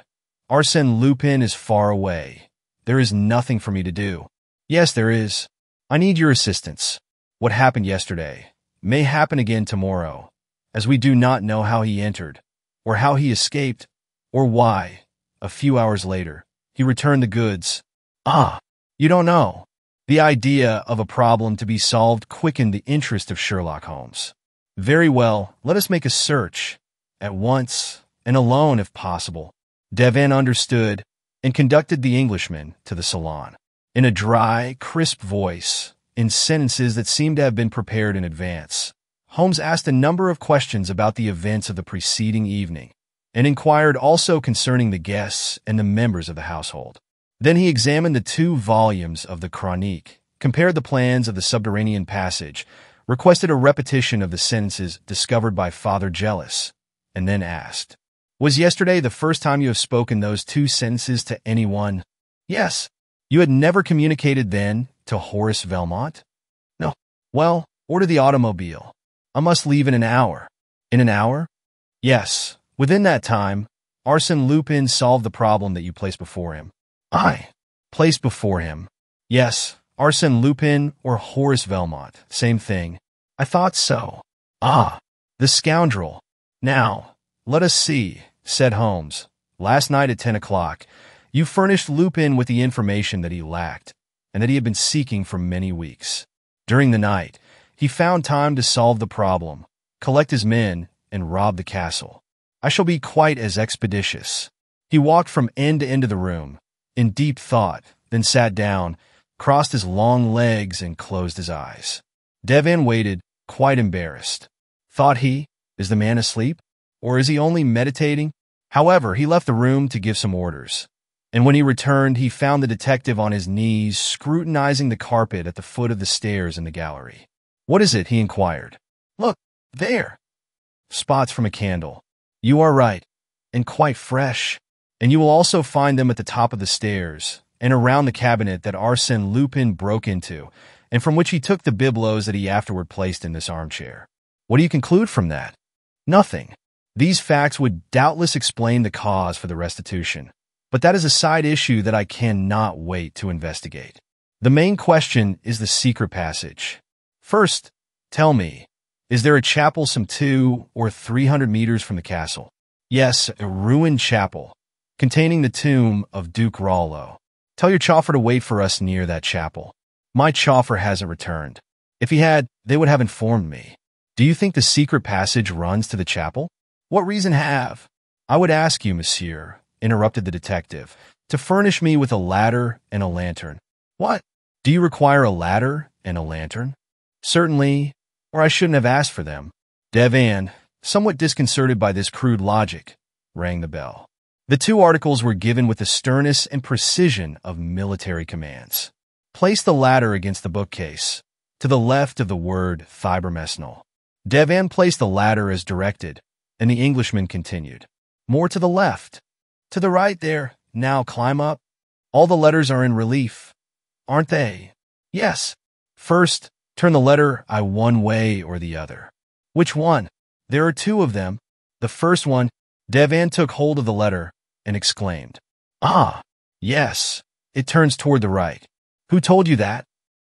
Arsène Lupin is far away. There is nothing for me to do." "Yes, there is. I need your assistance. What happened yesterday may happen again tomorrow, as we do not know how he entered, or how he escaped, or why, a few hours later, he returned the goods." "Ah, you don't know." The idea of a problem to be solved quickened the interest of Sherlock Holmes. "Very well, let us make a search, at once, and alone if possible." Devan understood, and conducted the Englishman to the salon. In a dry, crisp voice, in sentences that seemed to have been prepared in advance, Holmes asked a number of questions about the events of the preceding evening, and inquired also concerning the guests and the members of the household. Then he examined the 2 volumes of the Chronique, compared the plans of the subterranean passage, requested a repetition of the sentences discovered by Father Jealous, and then asked, Was yesterday the first time you have spoken those two sentences to anyone? Yes. You had never communicated then to Horace Velmont? No. Well, order the automobile. I must leave in an hour. In an hour? Yes. Within that time, Arsène Lupin solved the problem that you placed before him. I placed before him. Yes, Arsène Lupin or Horace Velmont. Same thing. I thought so. Ah, the scoundrel. Now, let us see, said Holmes. Last night at 10 o'clock, you furnished Lupin with the information that he lacked and that he had been seeking for many weeks. During the night, he found time to solve the problem, collect his men, and rob the castle. I shall be quite as expeditious. He walked from end to end of the room, in deep thought, then sat down, crossed his long legs, and closed his eyes. Devin waited, quite embarrassed. Thought he, is the man asleep? Or is he only meditating? However, he left the room to give some orders. And when he returned, he found the detective on his knees, scrutinizing the carpet at the foot of the stairs in the gallery. What is it? He inquired. Look, there. Spots from a candle. You are right, and quite fresh. And you will also find them at the top of the stairs and around the cabinet that Arsène Lupin broke into, and from which he took the bibelots that he afterward placed in this armchair. What do you conclude from that? Nothing. These facts would doubtless explain the cause for the restitution, but that is a side issue that I cannot wait to investigate. The main question is the secret passage. First, tell me, is there a chapel some 200 or 300 meters from the castle? Yes, a ruined chapel, containing the tomb of Duke Rollo. Tell your chauffeur to wait for us near that chapel. My chauffeur hasn't returned. If he had, they would have informed me. Do you think the secret passage runs to the chapel? What reason have? I would ask you, monsieur, interrupted the detective, to furnish me with a ladder and a lantern. What? Do you require a ladder and a lantern? Certainly, or I shouldn't have asked for them. Devin, somewhat disconcerted by this crude logic, rang the bell. The two articles were given with the sternness and precision of military commands. Place the ladder against the bookcase, to the left of the word fibromesnal. Devin placed the ladder as directed, and the Englishman continued. More to the left. To the right there. Now climb up. All the letters are in relief, aren't they? Yes. First, turn the letter I one way or the other. Which one? There are two of them. The first one. Devin took hold of the letter and exclaimed, Ah, yes, it turns toward the right. Who told you that?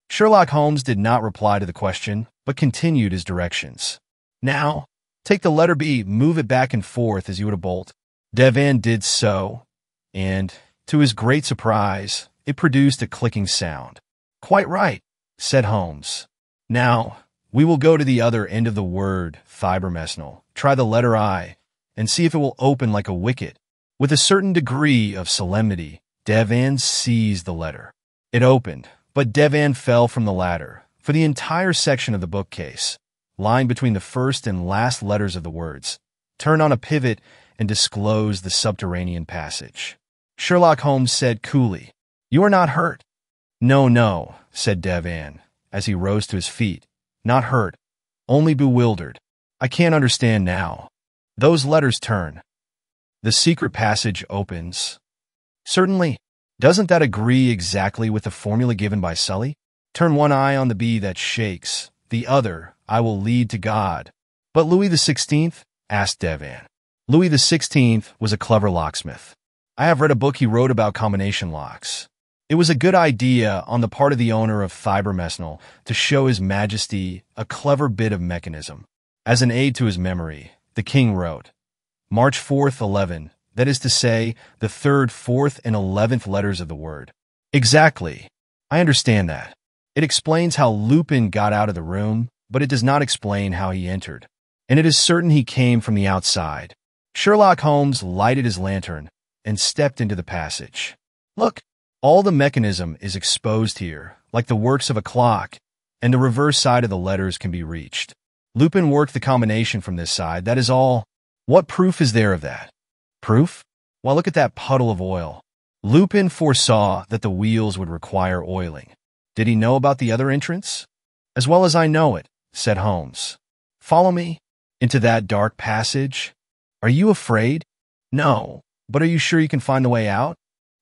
Sherlock Holmes did not reply to the question, but continued his directions. Now, take the letter B, move it back and forth as you would a bolt. Devin did so, and, to his great surprise, it produced a clicking sound. Quite right, said Holmes. Now, we will go to the other end of the word, fibromesnal. Try the letter I, and see if it will open like a wicket. With a certain degree of solemnity, Devin seized the letter. It opened, but Devin fell from the ladder, for the entire section of the bookcase, lying between the first and last letters of the words, turned on a pivot and disclosed the subterranean passage. Sherlock Holmes said coolly, You are not hurt. No, no, said Devin, as he rose to his feet. Not hurt, only bewildered. I can't understand now. Those letters turn. The secret passage opens. Certainly. Doesn't that agree exactly with the formula given by Sully? Turn one eye on the bee that shakes, the other I will lead to God. But Louis XVI? Asked Devin. Louis XVI was a clever locksmith. I have read a book he wrote about combination locks. It was a good idea on the part of the owner of fibromesnal to show His Majesty a clever bit of mechanism. As an aid to his memory, the king wrote, March 4th, 11, that is to say, the 3rd, 4th, and 11th letters of the word. Exactly. I understand that. It explains how Lupin got out of the room, but it does not explain how he entered. And it is certain he came from the outside. Sherlock Holmes lighted his lantern and stepped into the passage. Look, all the mechanism is exposed here, like the works of a clock, and the reverse side of the letters can be reached. Lupin worked the combination from this side, that is all. What proof is there of that? Proof? Well, look at that puddle of oil. Lupin foresaw that the wheels would require oiling. Did he know about the other entrance? As well as I know it, said Holmes. Follow me into that dark passage. Are you afraid? No, but are you sure you can find the way out?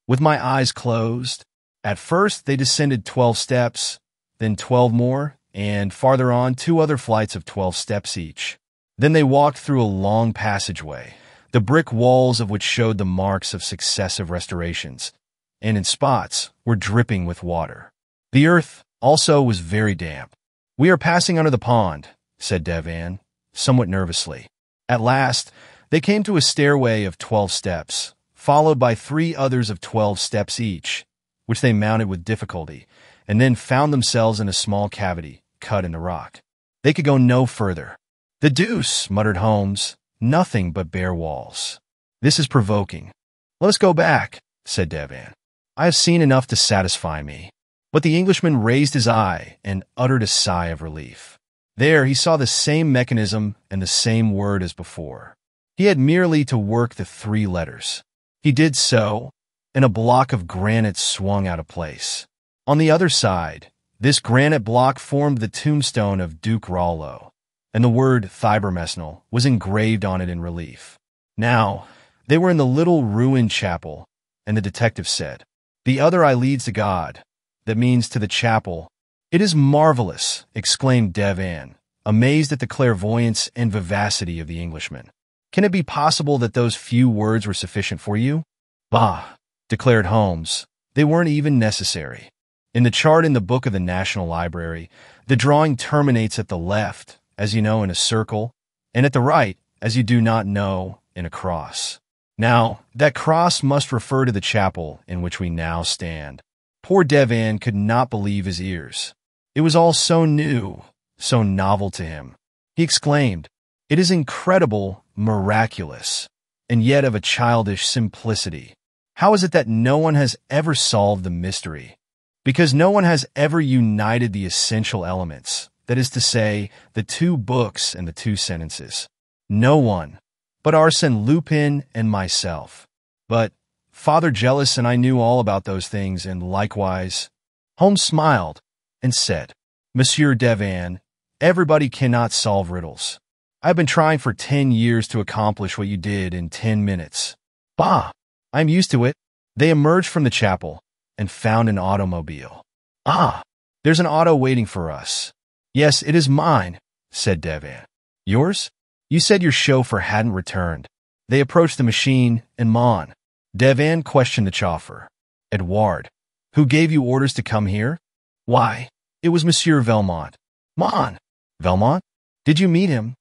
With my eyes closed. At first, they descended 12 steps, then 12 more, and farther on, 2 other flights of 12 steps each. Then they walked through a long passageway, the brick walls of which showed the marks of successive restorations, and in spots were dripping with water. The earth also was very damp. "We are passing under the pond," said Devan, somewhat nervously. At last, they came to a stairway of 12 steps, followed by 3 others of 12 steps each, which they mounted with difficulty, and then found themselves in a small cavity cut in the rock. They could go no further. "The deuce," muttered Holmes, "nothing but bare walls. This is provoking." "Let us go back," said Devan. "I have seen enough to satisfy me." But the Englishman raised his eye and uttered a sigh of relief. There he saw the same mechanism and the same word as before. He had merely to work the 3 letters. He did so, and a block of granite swung out of place. On the other side, this granite block formed the tombstone of Duke Rollo, and the word Thibermesnil was engraved on it in relief. Now, they were in the little ruined chapel, and the detective said, "The other eye leads to God." That means to the chapel. "It is marvelous," exclaimed Devan, amazed at the clairvoyance and vivacity of the Englishman. "Can it be possible that those few words were sufficient for you?" "Bah," declared Holmes, "they weren't even necessary. In the chart in the book of the National Library, the drawing terminates at the left, as you know, in a circle, and at the right, as you do not know, in a cross. Now, that cross must refer to the chapel in which we now stand." Poor Devan could not believe his ears. It was all so new, so novel to him. He exclaimed, "It is incredible, miraculous, and yet of a childish simplicity. How is it that no one has ever solved the mystery? Because no one has ever united the essential elements, that is to say, the 2 books and the 2 sentences. No one, but Arsène Lupin and myself. But Father Jealous and I knew all about those things, and likewise." Holmes smiled and said, "Monsieur Devan, everybody cannot solve riddles. I have been trying for 10 years to accomplish what you did in 10 minutes. Bah! I am used to it." They emerged from the chapel and found an automobile. "Ah, there's an auto waiting for us." "Yes, it is mine," said Devan. "Yours? You said your chauffeur hadn't returned." They approached the machine, and Mon. Devan questioned the chauffeur. "Edouard, who gave you orders to come here?" "Why, it was Monsieur Velmont." "Mon! Velmont? Did you meet him?"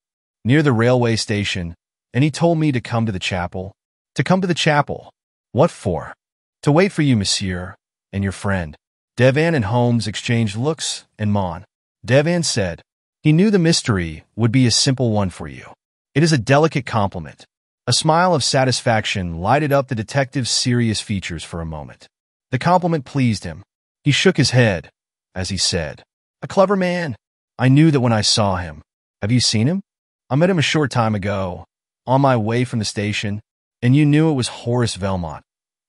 "Near the railway station, and he told me to come to the chapel." "To come to the chapel? What for?" "To wait for you, monsieur, and your friend." Devan and Holmes exchanged looks, and Mon. Devan said, "He knew the mystery would be a simple one for you. It is a delicate compliment." A smile of satisfaction lighted up the detective's serious features for a moment. The compliment pleased him. He shook his head as he said, "A clever man. I knew that when I saw him." "Have you seen him?" "I met him a short time ago, on my way from the station." "And you knew it was Horace Velmont?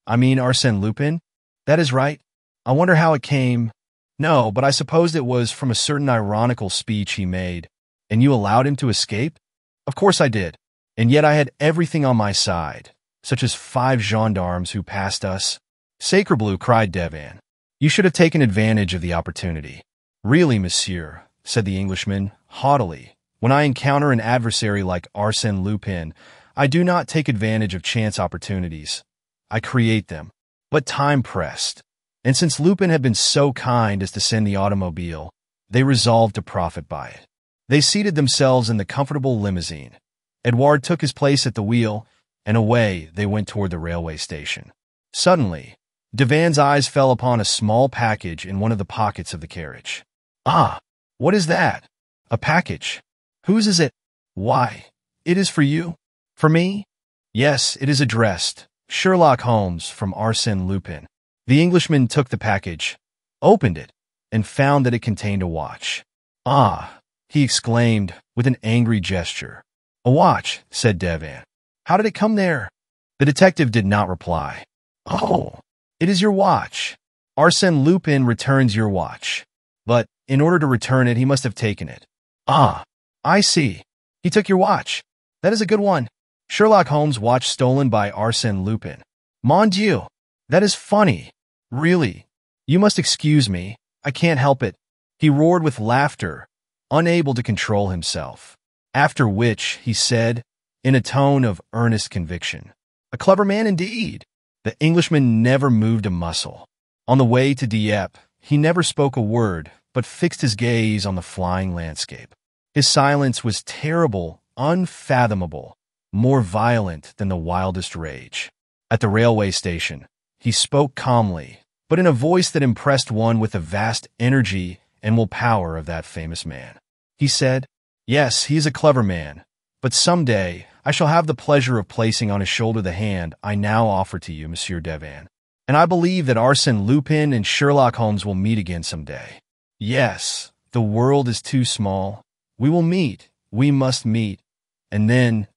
I mean Arsène Lupin?" "That is right." "I wonder how it came." "No, but I supposed it was from a certain ironical speech he made." "And you allowed him to escape?" "Of course I did. And yet I had everything on my side, such as 5 gendarmes who passed us." "Sacrebleu," cried Devan. "You should have taken advantage of the opportunity." "Really, monsieur," said the Englishman, haughtily, "when I encounter an adversary like Arsène Lupin, I do not take advantage of chance opportunities. I create them." But time pressed, and since Lupin had been so kind as to send the automobile, they resolved to profit by it. They seated themselves in the comfortable limousine. Edouard took his place at the wheel, and away they went toward the railway station. Suddenly, Devan's eyes fell upon a small package in one of the pockets of the carriage. "Ah, what is that?" "A package." "Whose is it?" "Why, it is for you." "For me?" "Yes, it is addressed, Sherlock Holmes, from Arsène Lupin." The Englishman took the package, opened it, and found that it contained a watch. "Ah," he exclaimed with an angry gesture. "A watch," said Devan. "How did it come there?" The detective did not reply. "Oh, it is your watch. Arsène Lupin returns your watch. But in order to return it, he must have taken it." "Ah, I see. He took your watch. That is a good one." Sherlock Holmes' watch stolen by Arsène Lupin. Mon Dieu, that is funny. Really. You must excuse me. I can't help it. He roared with laughter, unable to control himself. After which, he said, in a tone of earnest conviction, "A clever man indeed." The Englishman never moved a muscle. On the way to Dieppe, he never spoke a word, but fixed his gaze on the flying landscape. His silence was terrible, unfathomable, more violent than the wildest rage. At the railway station, he spoke calmly, but in a voice that impressed one with the vast energy and will power of that famous man. He said, "Yes, he is a clever man, but someday I shall have the pleasure of placing on his shoulder the hand I now offer to you, Monsieur Devan. And I believe that Arsène Lupin and Sherlock Holmes will meet again someday. Yes, the world is too small. We will meet. We must meet. And then